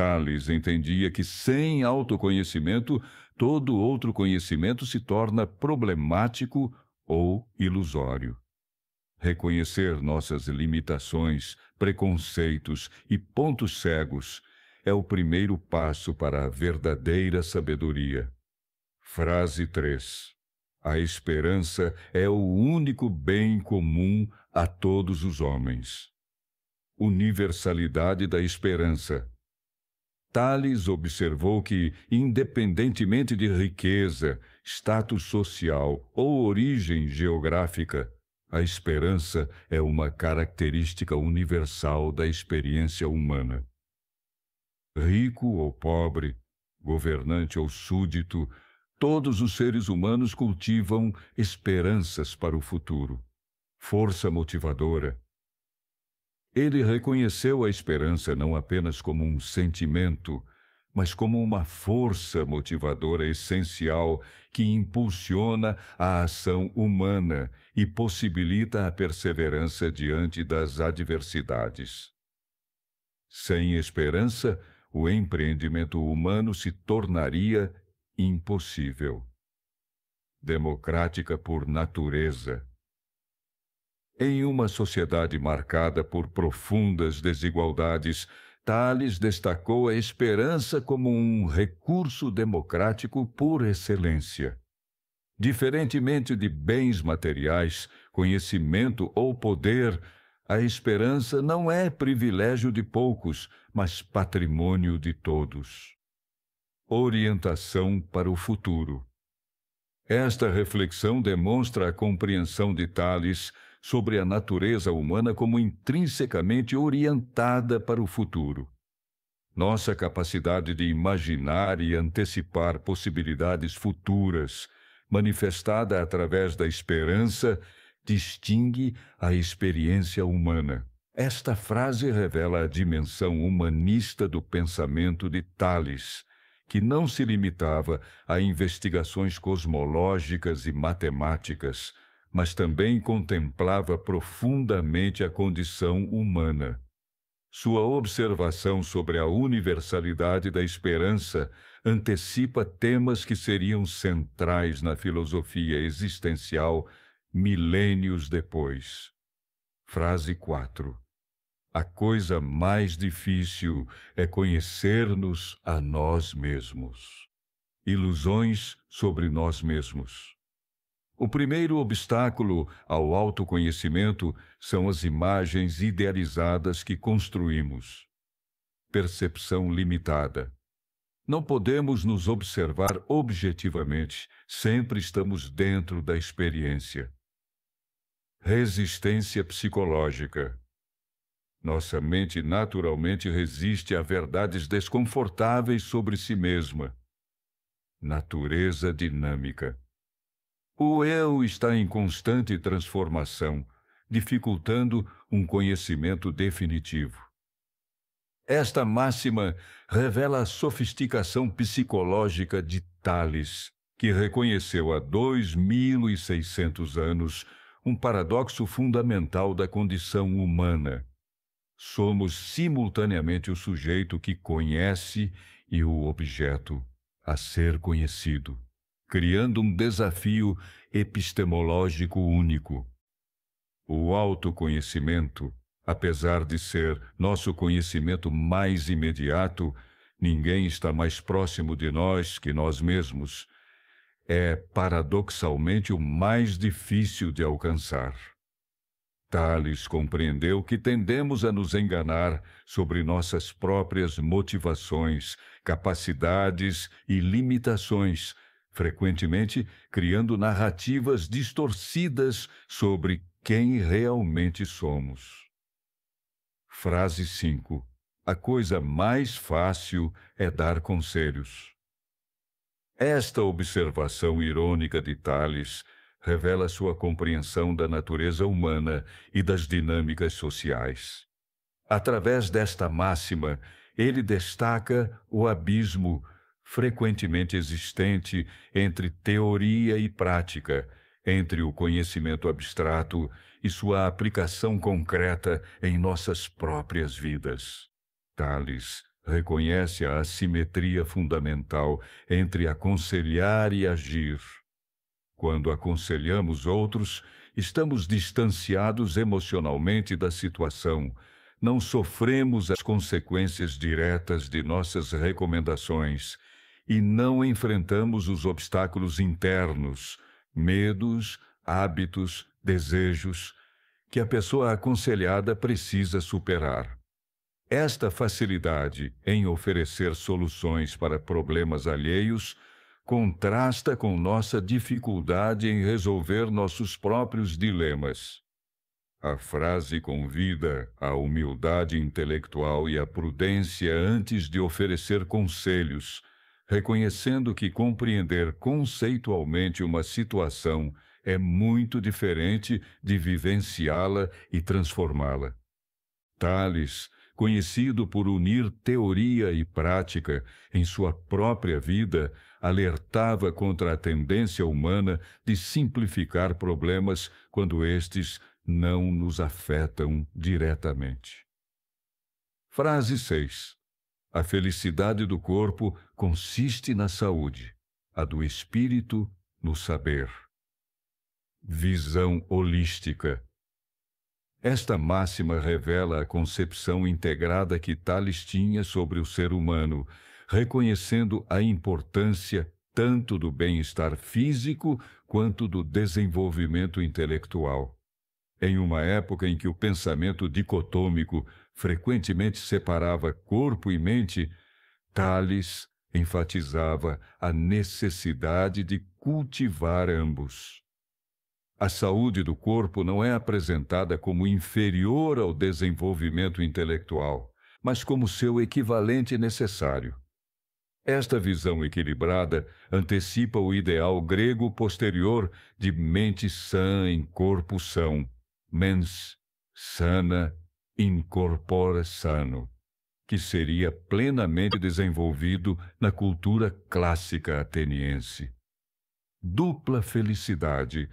Tales entendia que sem autoconhecimento, todo outro conhecimento se torna problemático ou ilusório. Reconhecer nossas limitações, preconceitos e pontos cegos é o primeiro passo para a verdadeira sabedoria. Frase 3. A esperança é o único bem comum a todos os homens. Universalidade da esperança. Tales observou que, independentemente de riqueza, status social ou origem geográfica, a esperança é uma característica universal da experiência humana. Rico ou pobre, governante ou súdito, todos os seres humanos cultivam esperanças para o futuro, força motivadora. Ele reconheceu a esperança não apenas como um sentimento, mas como uma força motivadora essencial que impulsiona a ação humana e possibilita a perseverança diante das adversidades. Sem esperança, o empreendimento humano se tornaria impossível. Democrática por natureza. Em uma sociedade marcada por profundas desigualdades, Tales destacou a esperança como um recurso democrático por excelência. Diferentemente de bens materiais, conhecimento ou poder, a esperança não é privilégio de poucos, mas patrimônio de todos. Orientação para o futuro. Esta reflexão demonstra a compreensão de Tales sobre a natureza humana como intrinsecamente orientada para o futuro. Nossa capacidade de imaginar e antecipar possibilidades futuras, manifestada através da esperança, distingue a experiência humana. Esta frase revela a dimensão humanista do pensamento de Tales, que não se limitava a investigações cosmológicas e matemáticas, mas também contemplava profundamente a condição humana. Sua observação sobre a universalidade da esperança antecipa temas que seriam centrais na filosofia existencial milênios depois. Frase 4. A coisa mais difícil é conhecer-nos a nós mesmos. Ilusões sobre nós mesmos. O primeiro obstáculo ao autoconhecimento são as imagens idealizadas que construímos. Percepção limitada. Não podemos nos observar objetivamente, sempre estamos dentro da experiência. Resistência psicológica. Nossa mente naturalmente resiste a verdades desconfortáveis sobre si mesma. Natureza dinâmica. O eu está em constante transformação, dificultando um conhecimento definitivo. Esta máxima revela a sofisticação psicológica de Tales, que reconheceu há 2600 anos um paradoxo fundamental da condição humana. Somos simultaneamente o sujeito que conhece e o objeto a ser conhecido, criando um desafio epistemológico único. O autoconhecimento, apesar de ser nosso conhecimento mais imediato, ninguém está mais próximo de nós que nós mesmos, é paradoxalmente o mais difícil de alcançar. Tales compreendeu que tendemos a nos enganar sobre nossas próprias motivações, capacidades e limitações, frequentemente criando narrativas distorcidas sobre quem realmente somos. Frase 5. A coisa mais fácil é dar conselhos. Esta observação irônica de Tales revela sua compreensão da natureza humana e das dinâmicas sociais. Através desta máxima, ele destaca o abismo frequentemente existente entre teoria e prática, entre o conhecimento abstrato e sua aplicação concreta em nossas próprias vidas. Tales reconhece a assimetria fundamental entre aconselhar e agir. Quando aconselhamos outros, estamos distanciados emocionalmente da situação, não sofremos as consequências diretas de nossas recomendações e não enfrentamos os obstáculos internos, medos, hábitos, desejos, que a pessoa aconselhada precisa superar. Esta facilidade em oferecer soluções para problemas alheios contrasta com nossa dificuldade em resolver nossos próprios dilemas. A frase convida à humildade intelectual e à prudência antes de oferecer conselhos, reconhecendo que compreender conceitualmente uma situação é muito diferente de vivenciá-la e transformá-la. Tales, conhecido por unir teoria e prática em sua própria vida, alertava contra a tendência humana de simplificar problemas quando estes não nos afetam diretamente. Frase 6. A felicidade do corpo consiste na saúde, a do espírito no saber. Visão holística. Esta máxima revela a concepção integrada que Tales tinha sobre o ser humano, reconhecendo a importância tanto do bem-estar físico quanto do desenvolvimento intelectual. Em uma época em que o pensamento dicotômico frequentemente separava corpo e mente, Tales enfatizava a necessidade de cultivar ambos. A saúde do corpo não é apresentada como inferior ao desenvolvimento intelectual, mas como seu equivalente necessário. Esta visão equilibrada antecipa o ideal grego posterior de mente sã em corpo são, mens sana in corpore sano, que seria plenamente desenvolvido na cultura clássica ateniense. Dupla felicidade.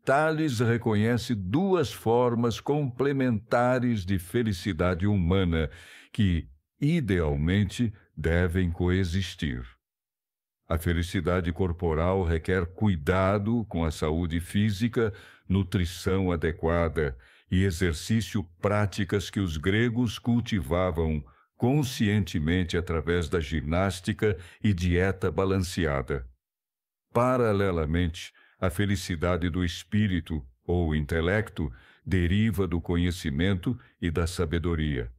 Tales reconhece duas formas complementares de felicidade humana que, idealmente, devem coexistir. A felicidade corporal requer cuidado com a saúde física, nutrição adequada e exercício práticas que os gregos cultivavam conscientemente através da ginástica e dieta balanceada. Paralelamente, a felicidade do espírito, ou intelecto, deriva do conhecimento e da sabedoria.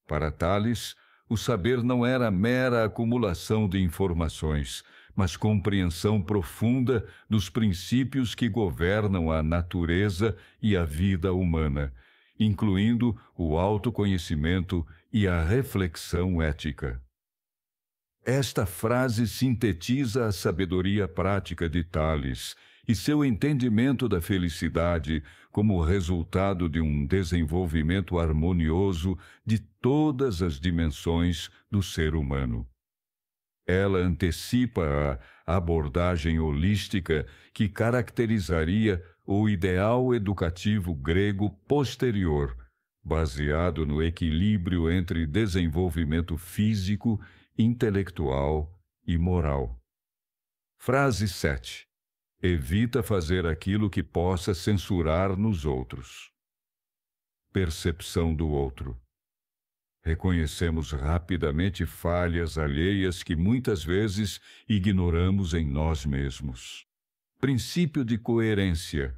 Para Tales, o saber não era mera acumulação de informações, mas compreensão profunda dos princípios que governam a natureza e a vida humana, incluindo o autoconhecimento e a reflexão ética. Esta frase sintetiza a sabedoria prática de Tales e seu entendimento da felicidade como resultado de um desenvolvimento harmonioso de todas as dimensões do ser humano. Ela antecipa a abordagem holística que caracterizaria o ideal educativo grego posterior, baseado no equilíbrio entre desenvolvimento físico, intelectual e moral. Frase 7. Evita fazer aquilo que possa censurar nos outros. Percepção do outro. Reconhecemos rapidamente falhas alheias que muitas vezes ignoramos em nós mesmos. Princípio de coerência.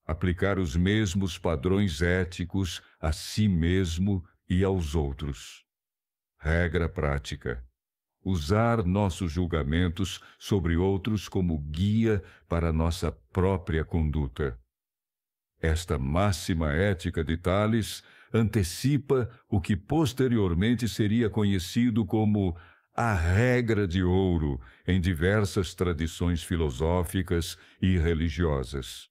Aplicar os mesmos padrões éticos a si mesmo e aos outros. Regra prática. Usar nossos julgamentos sobre outros como guia para nossa própria conduta. Esta máxima ética de Tales antecipa o que posteriormente seria conhecido como a regra de ouro em diversas tradições filosóficas e religiosas.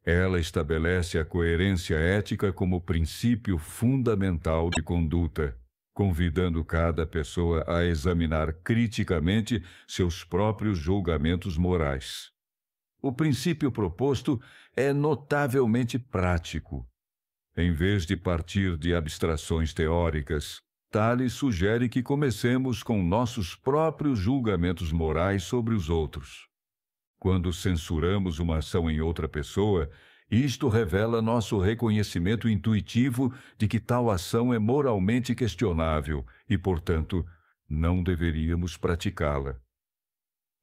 Ela estabelece a coerência ética como princípio fundamental de conduta, convidando cada pessoa a examinar criticamente seus próprios julgamentos morais. O princípio proposto é notavelmente prático. Em vez de partir de abstrações teóricas, Tales sugere que comecemos com nossos próprios julgamentos morais sobre os outros. Quando censuramos uma ação em outra pessoa, isto revela nosso reconhecimento intuitivo de que tal ação é moralmente questionável e, portanto, não deveríamos praticá-la.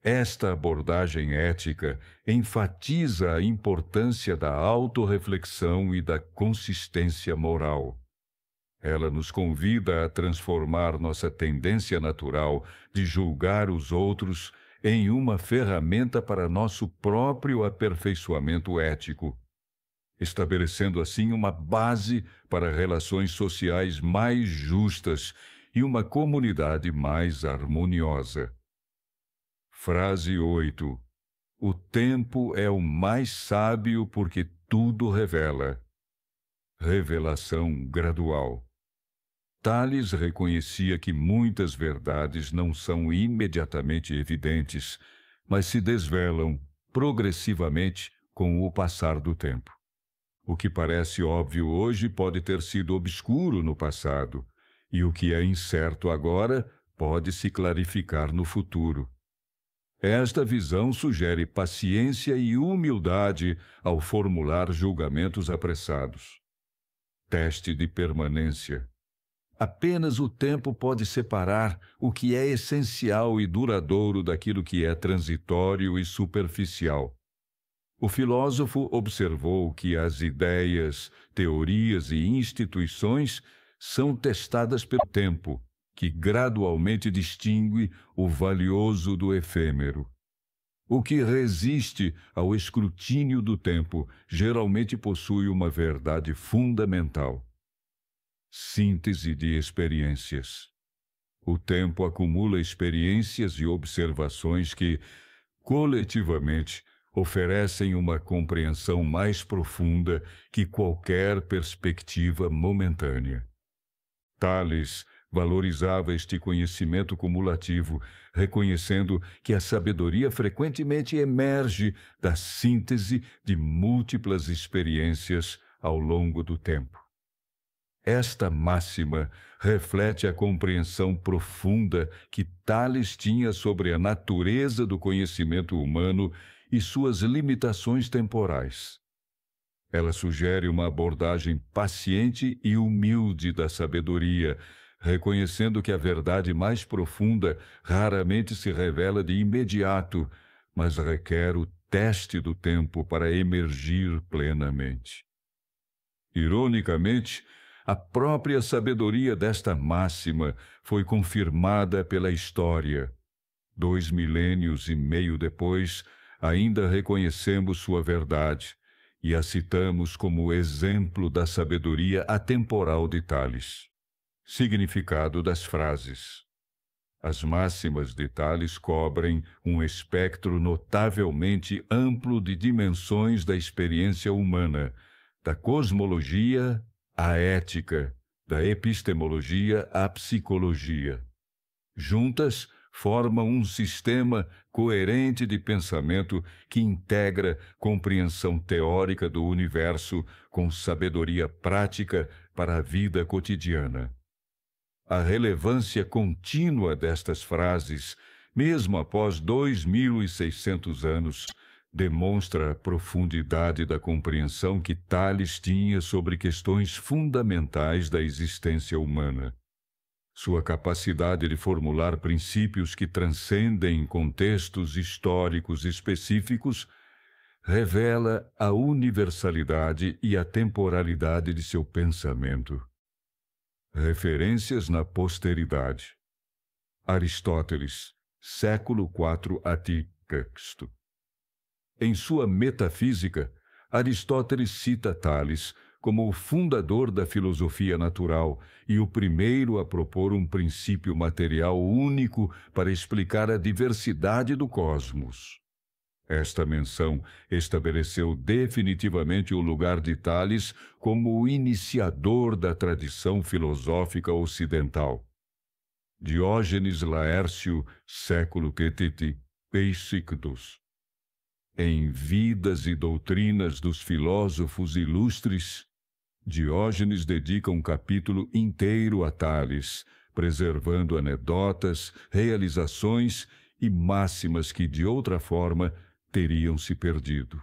Esta abordagem ética enfatiza a importância da autorreflexão e da consistência moral. Ela nos convida a transformar nossa tendência natural de julgar os outros em uma ferramenta para nosso próprio aperfeiçoamento ético, estabelecendo assim uma base para relações sociais mais justas e uma comunidade mais harmoniosa. Frase 8. O tempo é o mais sábio porque tudo revela. Revelação gradual. Tales reconhecia que muitas verdades não são imediatamente evidentes, mas se desvelam progressivamente com o passar do tempo. O que parece óbvio hoje pode ter sido obscuro no passado, e o que é incerto agora pode se clarificar no futuro. Esta visão sugere paciência e humildade ao formular julgamentos apressados. Teste de permanência. Apenas o tempo pode separar o que é essencial e duradouro daquilo que é transitório e superficial. O filósofo observou que as ideias, teorias e instituições são testadas pelo tempo, que gradualmente distingue o valioso do efêmero. O que resiste ao escrutínio do tempo geralmente possui uma verdade fundamental. Síntese de experiências. O tempo acumula experiências e observações que, coletivamente, oferecem uma compreensão mais profunda que qualquer perspectiva momentânea. Tales valorizava este conhecimento cumulativo, reconhecendo que a sabedoria frequentemente emerge da síntese de múltiplas experiências ao longo do tempo. Esta máxima reflete a compreensão profunda que Tales tinha sobre a natureza do conhecimento humano e suas limitações temporais. Ela sugere uma abordagem paciente e humilde da sabedoria, reconhecendo que a verdade mais profunda raramente se revela de imediato, mas requer o teste do tempo para emergir plenamente. Ironicamente, a própria sabedoria desta máxima foi confirmada pela história. 2 milênios e meio depois, ainda reconhecemos sua verdade e a citamos como exemplo da sabedoria atemporal de Tales. Significado das frases. As máximas de Tales cobrem um espectro notavelmente amplo de dimensões da experiência humana, da cosmologia à ética, da epistemologia à psicologia. Juntas, formam um sistema coerente de pensamento que integra compreensão teórica do universo com sabedoria prática para a vida cotidiana. A relevância contínua destas frases, mesmo após 2.600 anos, demonstra a profundidade da compreensão que Tales tinha sobre questões fundamentais da existência humana. Sua capacidade de formular princípios que transcendem contextos históricos específicos revela a universalidade e a temporalidade de seu pensamento. Referências na posteridade. Aristóteles, século IV a.C. Em sua Metafísica, Aristóteles cita Tales como o fundador da filosofia natural e o primeiro a propor um princípio material único para explicar a diversidade do cosmos. Esta menção estabeleceu definitivamente o lugar de Tales como o iniciador da tradição filosófica ocidental. Diógenes Laércio, século QTT, Peixictus. Em Vidas e Doutrinas dos Filósofos Ilustres, Diógenes dedica um capítulo inteiro a Tales, preservando anedotas, realizações e máximas que, de outra forma, teriam se perdido.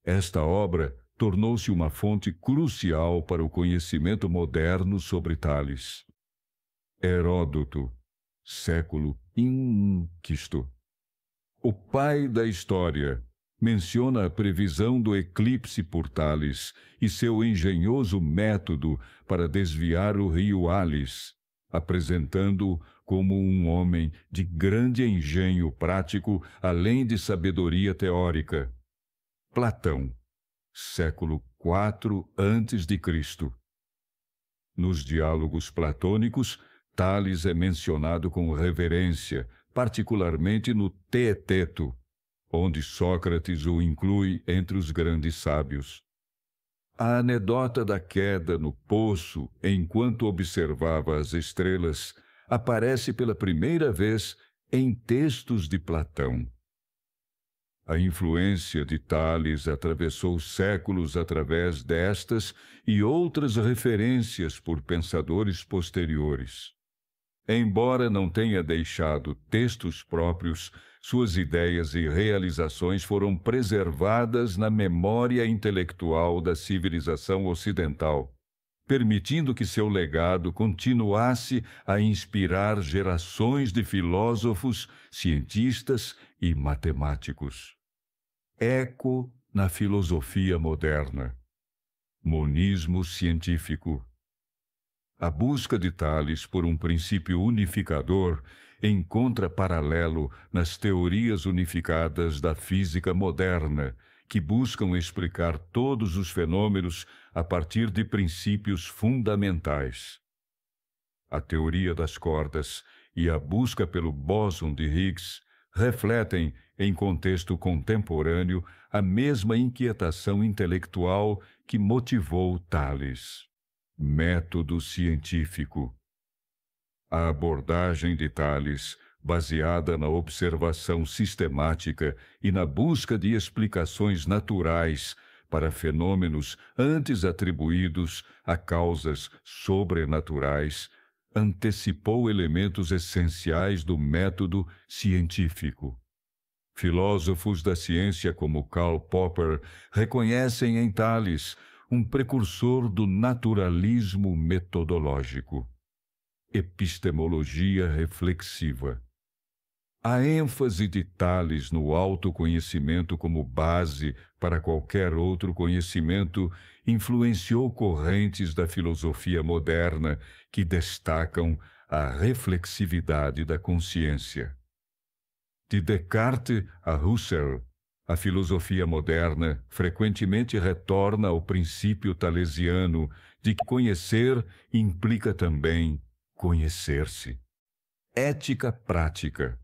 Esta obra tornou-se uma fonte crucial para o conhecimento moderno sobre Tales. Heródoto, século I, o pai da história, menciona a previsão do eclipse por Tales e seu engenhoso método para desviar o rio Halis, apresentando-o como um homem de grande engenho prático, além de sabedoria teórica. Platão, século IV a.C. Nos diálogos platônicos, Tales é mencionado com reverência, particularmente no Teeteto, onde Sócrates o inclui entre os grandes sábios. A anedota da queda no poço, enquanto observava as estrelas, aparece pela primeira vez em textos de Platão. A influência de Tales atravessou séculos através destas e outras referências por pensadores posteriores. Embora não tenha deixado textos próprios, suas ideias e realizações foram preservadas na memória intelectual da civilização ocidental, permitindo que seu legado continuasse a inspirar gerações de filósofos, cientistas e matemáticos. Eco na filosofia moderna. Monismo científico. A busca de Tales por um princípio unificador encontra paralelo nas teorias unificadas da física moderna, que buscam explicar todos os fenômenos a partir de princípios fundamentais. A teoria das cordas e a busca pelo bóson de Higgs refletem, em contexto contemporâneo, a mesma inquietação intelectual que motivou Tales. Método científico. A abordagem de Tales, baseada na observação sistemática e na busca de explicações naturais para fenômenos antes atribuídos a causas sobrenaturais, antecipou elementos essenciais do método científico. Filósofos da ciência como Karl Popper reconhecem em Tales um precursor do naturalismo metodológico. Epistemologia reflexiva. A ênfase de Tales no autoconhecimento como base para qualquer outro conhecimento influenciou correntes da filosofia moderna que destacam a reflexividade da consciência. De Descartes a Husserl, a filosofia moderna frequentemente retorna ao princípio talesiano de que conhecer implica também conhecer-se. Ética prática.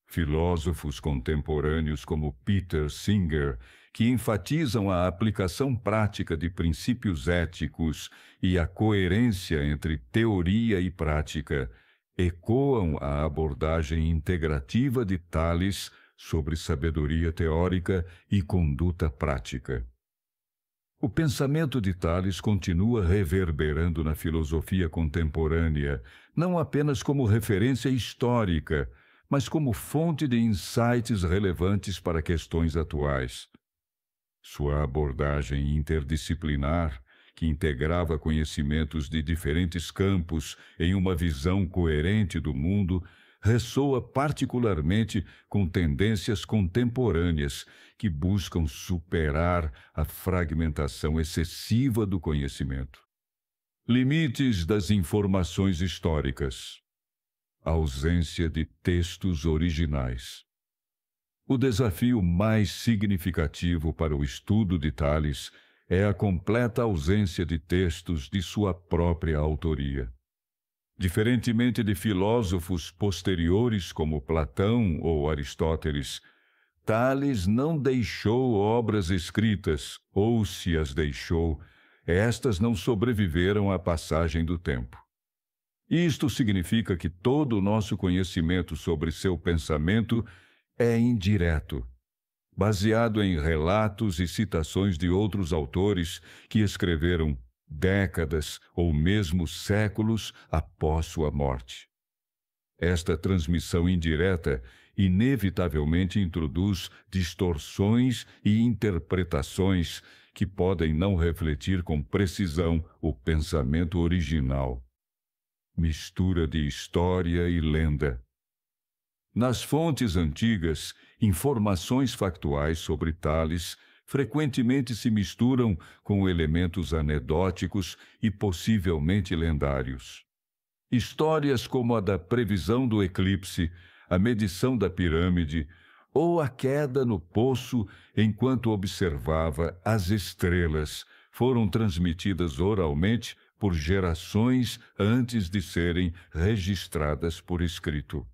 Filósofos contemporâneos como Peter Singer, que enfatizam a aplicação prática de princípios éticos e a coerência entre teoria e prática, ecoam a abordagem integrativa de Tales sobre sabedoria teórica e conduta prática. O pensamento de Tales continua reverberando na filosofia contemporânea, não apenas como referência histórica, mas como fonte de insights relevantes para questões atuais. Sua abordagem interdisciplinar, que integrava conhecimentos de diferentes campos em uma visão coerente do mundo, ressoa particularmente com tendências contemporâneas que buscam superar a fragmentação excessiva do conhecimento. Limites das informações históricas. Ausência de textos originais. O desafio mais significativo para o estudo de Tales é a completa ausência de textos de sua própria autoria. Diferentemente de filósofos posteriores como Platão ou Aristóteles, Tales não deixou obras escritas, ou se as deixou, estas não sobreviveram à passagem do tempo. Isto significa que todo o nosso conhecimento sobre seu pensamento é indireto, baseado em relatos e citações de outros autores que escreveram décadas ou mesmo séculos após sua morte. Esta transmissão indireta inevitavelmente introduz distorções e interpretações que podem não refletir com precisão o pensamento original. Mistura de história e lenda. Nas fontes antigas, informações factuais sobre Tales frequentemente se misturam com elementos anedóticos e possivelmente lendários. Histórias como a da previsão do eclipse, a medição da pirâmide ou a queda no poço enquanto observava as estrelas foram transmitidas oralmente por gerações antes de serem registradas por escrito.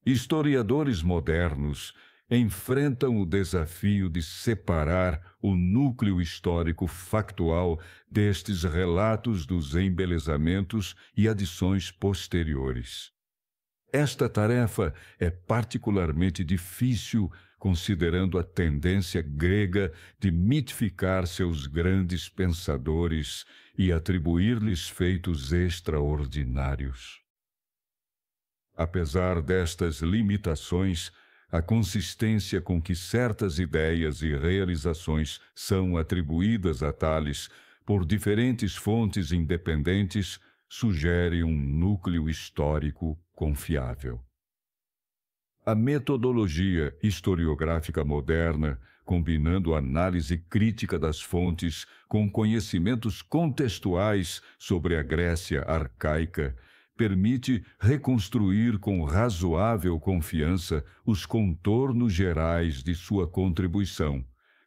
Historiadores modernos enfrentam o desafio de separar o núcleo histórico factual destes relatos dos embelezamentos e adições posteriores. Esta tarefa é particularmente difícil considerando a tendência grega de mitificar seus grandes pensadores e atribuir-lhes feitos extraordinários. Apesar destas limitações, a consistência com que certas ideias e realizações são atribuídas a Tales por diferentes fontes independentes sugere um núcleo histórico confiável. A metodologia historiográfica moderna, combinando análise crítica das fontes com conhecimentos contextuais sobre a Grécia arcaica, permite reconstruir com razoável confiança os contornos gerais de sua contribuição,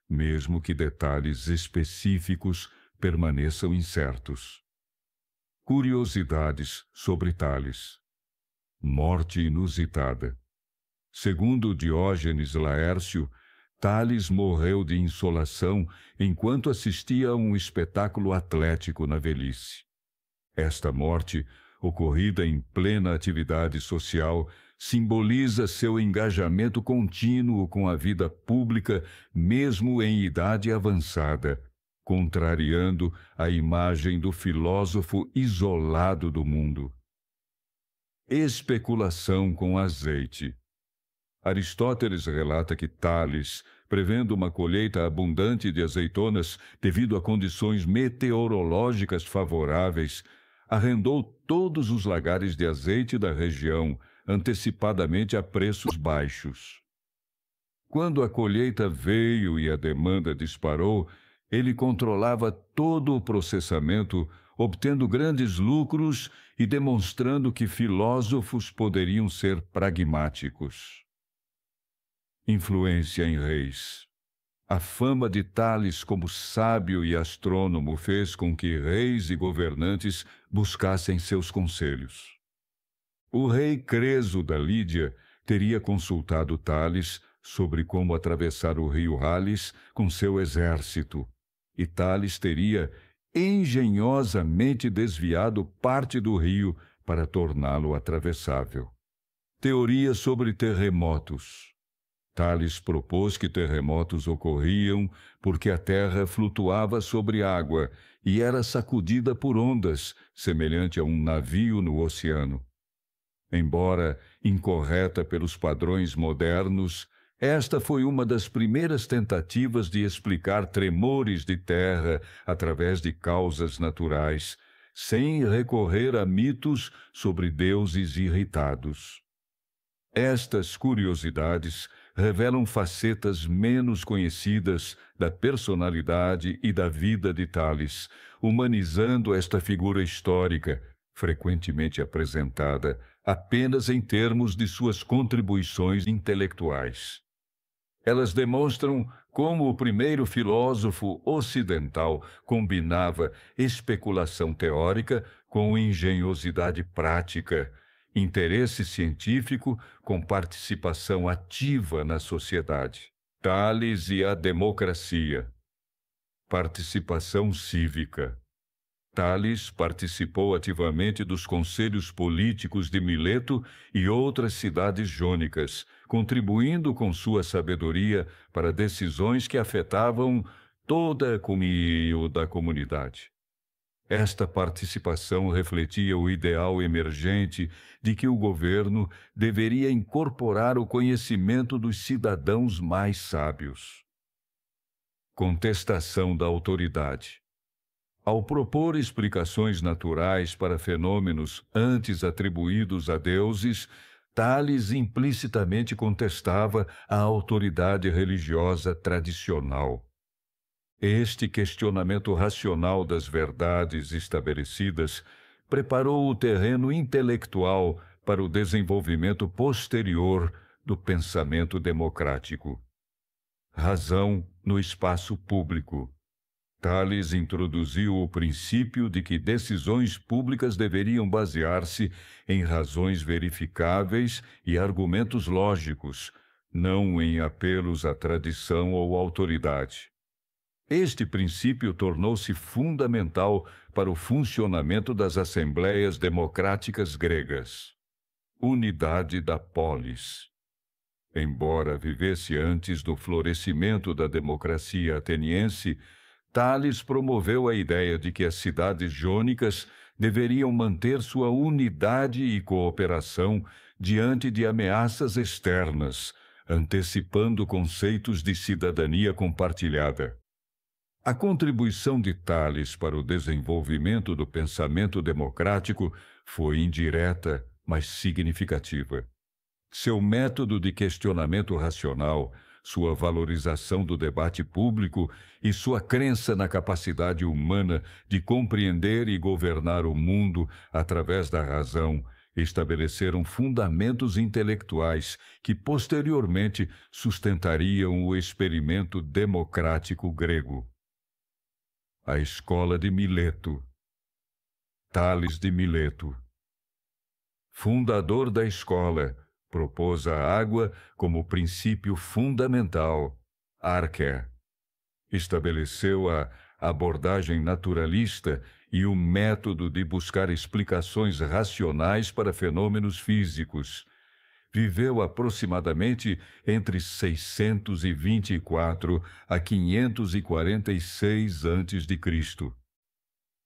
mesmo que detalhes específicos permaneçam incertos. Curiosidades sobre Tales. Morte inusitada. Segundo Diógenes Laércio, Tales morreu de insolação enquanto assistia a um espetáculo atlético na velhice. Esta morte, ocorrida em plena atividade social, simboliza seu engajamento contínuo com a vida pública, mesmo em idade avançada, contrariando a imagem do filósofo isolado do mundo. Especulação com azeite. Aristóteles relata que Tales, prevendo uma colheita abundante de azeitonas devido a condições meteorológicas favoráveis, arrendou todos os lagares de azeite da região antecipadamente a preços baixos. Quando a colheita veio e a demanda disparou, ele controlava todo o processamento, obtendo grandes lucros e demonstrando que filósofos poderiam ser pragmáticos. Influência em reis. A fama de Tales como sábio e astrônomo fez com que reis e governantes buscassem seus conselhos. O rei Creso da Lídia teria consultado Tales sobre como atravessar o rio Halis com seu exército, e Tales teria engenhosamente desviado parte do rio para torná-lo atravessável. Teoria sobre terremotos. Tales propôs que terremotos ocorriam porque a terra flutuava sobre água e era sacudida por ondas, semelhante a um navio no oceano. Embora incorreta pelos padrões modernos, esta foi uma das primeiras tentativas de explicar tremores de terra através de causas naturais, sem recorrer a mitos sobre deuses irritados. Estas curiosidades revelam facetas menos conhecidas da personalidade e da vida de Tales, humanizando esta figura histórica, frequentemente apresentada apenas em termos de suas contribuições intelectuais. Elas demonstram como o primeiro filósofo ocidental combinava especulação teórica com engenhosidade prática, interesse científico com participação ativa na sociedade. Tales e a democracia. Participação cívica. Tales participou ativamente dos conselhos políticos de Mileto e outras cidades jônicas, contribuindo com sua sabedoria para decisões que afetavam toda a comunidade. Esta participação refletia o ideal emergente de que o governo deveria incorporar o conhecimento dos cidadãos mais sábios. Contestação da autoridade. Ao propor explicações naturais para fenômenos antes atribuídos a deuses, Tales implicitamente contestava a autoridade religiosa tradicional. Este questionamento racional das verdades estabelecidas preparou o terreno intelectual para o desenvolvimento posterior do pensamento democrático. Razão no espaço público. Tales introduziu o princípio de que decisões públicas deveriam basear-se em razões verificáveis e argumentos lógicos, não em apelos à tradição ou autoridade. Este princípio tornou-se fundamental para o funcionamento das assembleias democráticas gregas. Unidade da polis. Embora vivesse antes do florescimento da democracia ateniense, Tales promoveu a ideia de que as cidades jônicas deveriam manter sua unidade e cooperação diante de ameaças externas, antecipando conceitos de cidadania compartilhada. A contribuição de Tales para o desenvolvimento do pensamento democrático foi indireta, mas significativa. Seu método de questionamento racional, sua valorização do debate público e sua crença na capacidade humana de compreender e governar o mundo através da razão estabeleceram fundamentos intelectuais que posteriormente sustentariam o experimento democrático grego. A Escola de Mileto. Tales de Mileto. Fundador da escola, propôs a água como princípio fundamental, arché. Estabeleceu a abordagem naturalista e o método de buscar explicações racionais para fenômenos físicos. Viveu aproximadamente entre 624 a 546 a.C.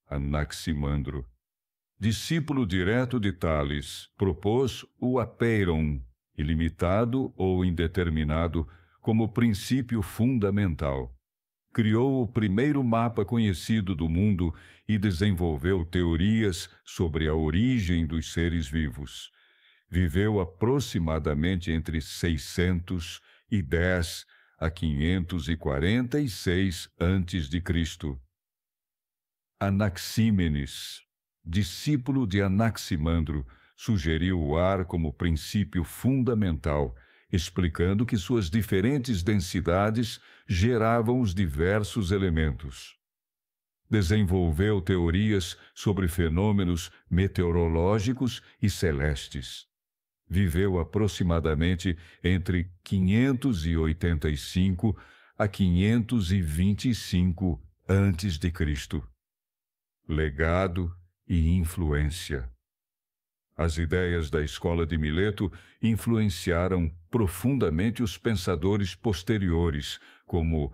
Anaximandro, discípulo direto de Tales, propôs o apeiron, ilimitado ou indeterminado, como princípio fundamental. Criou o primeiro mapa conhecido do mundo e desenvolveu teorias sobre a origem dos seres vivos. Viveu aproximadamente entre 610 a 546 a.C. Anaxímenes, discípulo de Anaximandro, sugeriu o ar como princípio fundamental, explicando que suas diferentes densidades geravam os diversos elementos. Desenvolveu teorias sobre fenômenos meteorológicos e celestes. Viveu aproximadamente entre 585 a 525 a.C. Legado e influência. As ideias da escola de Mileto influenciaram profundamente os pensadores posteriores, como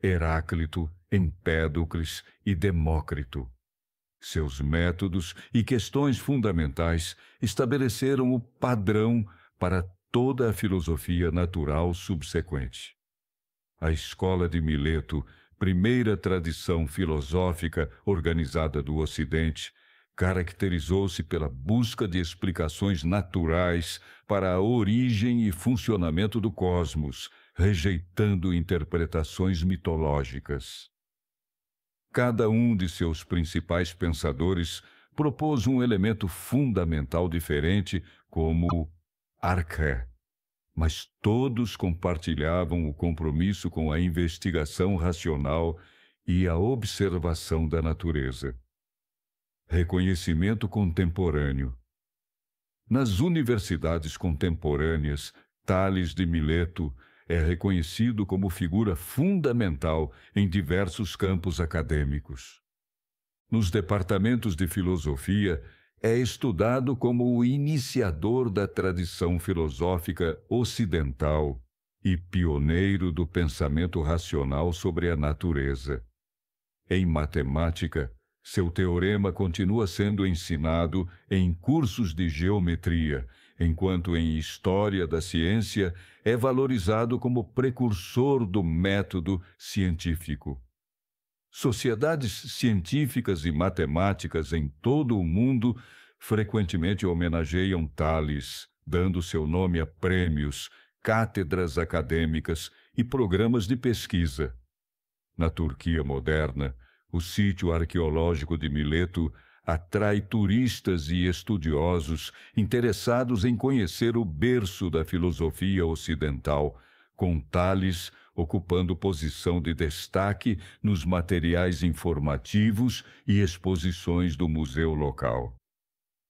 Heráclito, Empédocles e Demócrito. Seus métodos e questões fundamentais estabeleceram o padrão para toda a filosofia natural subsequente. A escola de Mileto, primeira tradição filosófica organizada do Ocidente, caracterizou-se pela busca de explicações naturais para a origem e funcionamento do cosmos, rejeitando interpretações mitológicas. Cada um de seus principais pensadores propôs um elemento fundamental diferente, como arché, mas todos compartilhavam o compromisso com a investigação racional e a observação da natureza. Reconhecimento contemporâneo. Nas universidades contemporâneas, Tales de Mileto é reconhecido como figura fundamental em diversos campos acadêmicos. Nos departamentos de filosofia, é estudado como o iniciador da tradição filosófica ocidental e pioneiro do pensamento racional sobre a natureza. Em matemática, Seu teorema continua sendo ensinado em cursos de geometria, enquanto em história da ciência é valorizado como precursor do método científico. Sociedades científicas e matemáticas em todo o mundo frequentemente homenageiam Tales, dando seu nome a prêmios, cátedras acadêmicas e programas de pesquisa. Na Turquia moderna, o sítio arqueológico de Mileto atrai turistas e estudiosos interessados em conhecer o berço da filosofia ocidental, com Tales ocupando posição de destaque nos materiais informativos e exposições do museu local.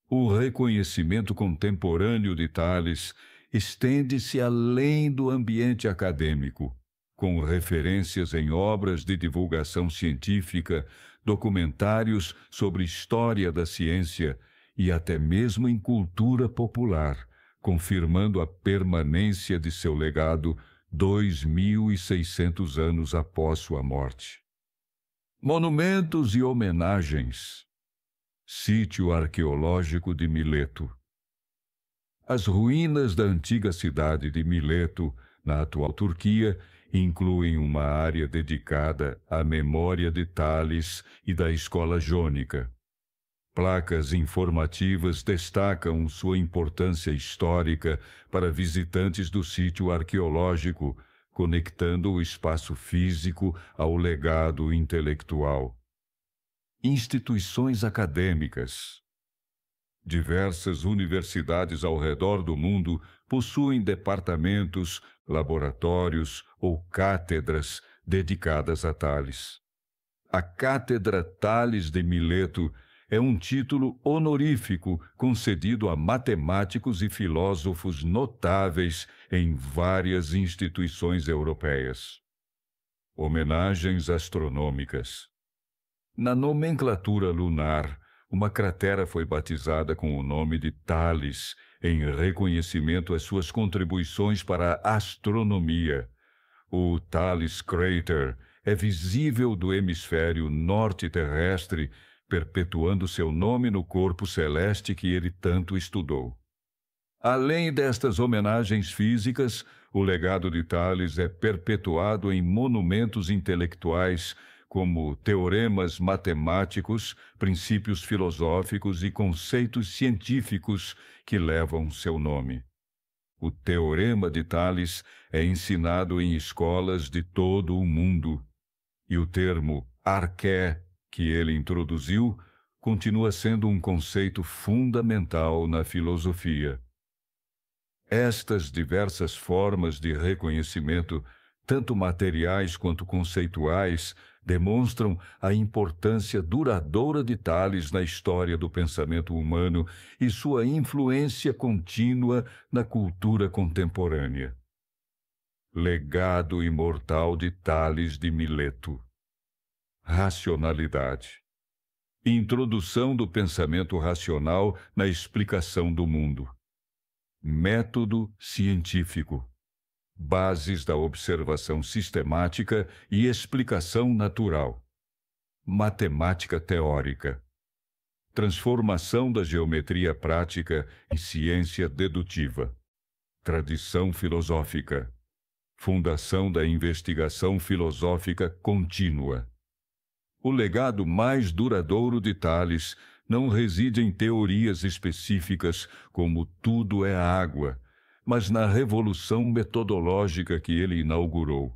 O reconhecimento contemporâneo de Tales estende-se além do ambiente acadêmico, com referências em obras de divulgação científica, documentários sobre história da ciência e até mesmo em cultura popular, confirmando a permanência de seu legado 2.600 anos após sua morte. Monumentos e homenagens. Sítio arqueológico de Mileto. As ruínas da antiga cidade de Mileto, na atual Turquia, incluem uma área dedicada à memória de Tales e da escola jônica. Placas informativas destacam sua importância histórica para visitantes do sítio arqueológico, conectando o espaço físico ao legado intelectual. Instituições acadêmicas. Diversas universidades ao redor do mundo possuem departamentos, laboratórios ou cátedras dedicadas a Tales. A Cátedra Tales de Mileto é um título honorífico concedido a matemáticos e filósofos notáveis em várias instituições europeias. Homenagens astronômicas. Na nomenclatura lunar, uma cratera foi batizada com o nome de Tales, em reconhecimento às suas contribuições para a astronomia. O Thales Crater é visível do hemisfério norte terrestre, perpetuando seu nome no corpo celeste que ele tanto estudou. Além destas homenagens físicas, o legado de Tales é perpetuado em monumentos intelectuais, como teoremas matemáticos, princípios filosóficos e conceitos científicos que levam seu nome. O Teorema de Tales é ensinado em escolas de todo o mundo, e o termo arqué, que ele introduziu, continua sendo um conceito fundamental na filosofia. Estas diversas formas de reconhecimento, tanto materiais quanto conceituais, demonstram a importância duradoura de Tales na história do pensamento humano e sua influência contínua na cultura contemporânea. Legado imortal de Tales de Mileto. Racionalidade. Introdução do pensamento racional na explicação do mundo. Método científico. Bases da observação sistemática e explicação natural. Matemática teórica. Transformação da geometria prática em ciência dedutiva. Tradição filosófica. Fundação da investigação filosófica contínua. O legado mais duradouro de Tales não reside em teorias específicas como tudo é água, mas na revolução metodológica que ele inaugurou.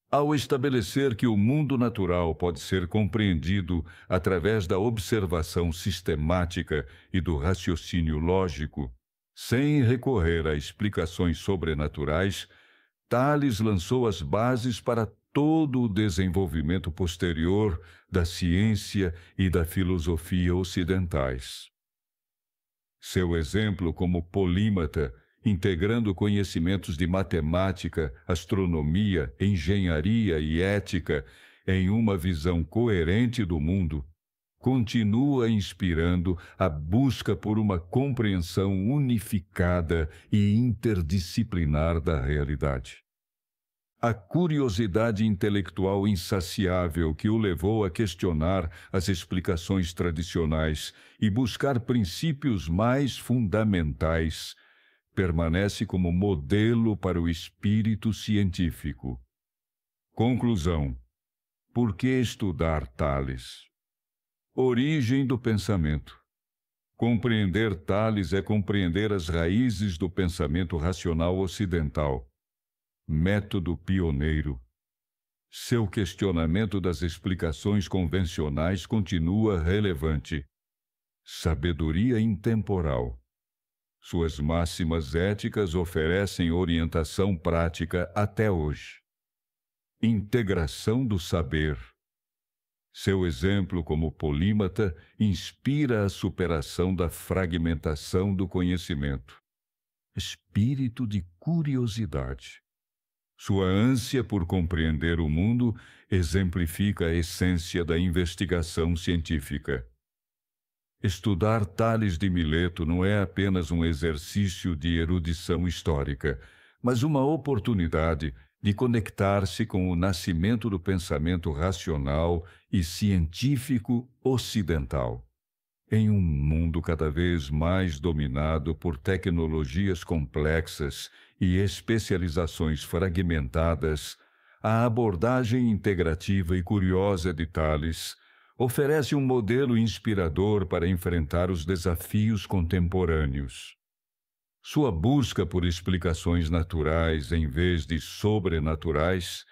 Ao estabelecer que o mundo natural pode ser compreendido através da observação sistemática e do raciocínio lógico, sem recorrer a explicações sobrenaturais, Tales lançou as bases para todo o desenvolvimento posterior da ciência e da filosofia ocidentais. Seu exemplo como polímata, integrando conhecimentos de matemática, astronomia, engenharia e ética em uma visão coerente do mundo, continua inspirando a busca por uma compreensão unificada e interdisciplinar da realidade. A curiosidade intelectual insaciável que o levou a questionar as explicações tradicionais e buscar princípios mais fundamentais permanece como modelo para o espírito científico. Conclusão: por que estudar Tales? Origem do pensamento. Compreender Tales é compreender as raízes do pensamento racional ocidental. Método pioneiro. Seu questionamento das explicações convencionais continua relevante. Sabedoria intemporal. Suas máximas éticas oferecem orientação prática até hoje. Integração do saber. Seu exemplo como polímata inspira a superação da fragmentação do conhecimento. Espírito de curiosidade. Sua ânsia por compreender o mundo exemplifica a essência da investigação científica. Estudar Tales de Mileto não é apenas um exercício de erudição histórica, mas uma oportunidade de conectar-se com o nascimento do pensamento racional e científico ocidental. Em um mundo cada vez mais dominado por tecnologias complexas e especializações fragmentadas, a abordagem integrativa e curiosa de Tales oferece um modelo inspirador para enfrentar os desafios contemporâneos. Sua busca por explicações naturais em vez de sobrenaturais,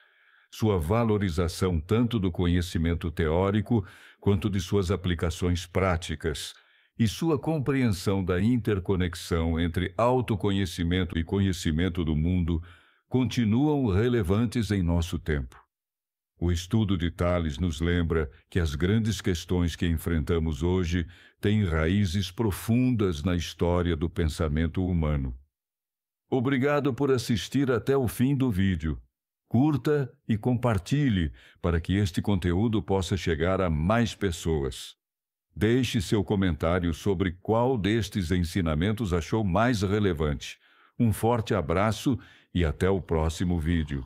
sua valorização tanto do conhecimento teórico quanto de suas aplicações práticas, e sua compreensão da interconexão entre autoconhecimento e conhecimento do mundo continuam relevantes em nosso tempo. O estudo de Tales nos lembra que as grandes questões que enfrentamos hoje têm raízes profundas na história do pensamento humano. Obrigado por assistir até o fim do vídeo. Curta e compartilhe para que este conteúdo possa chegar a mais pessoas. Deixe seu comentário sobre qual destes ensinamentos achou mais relevante. Um forte abraço e até o próximo vídeo.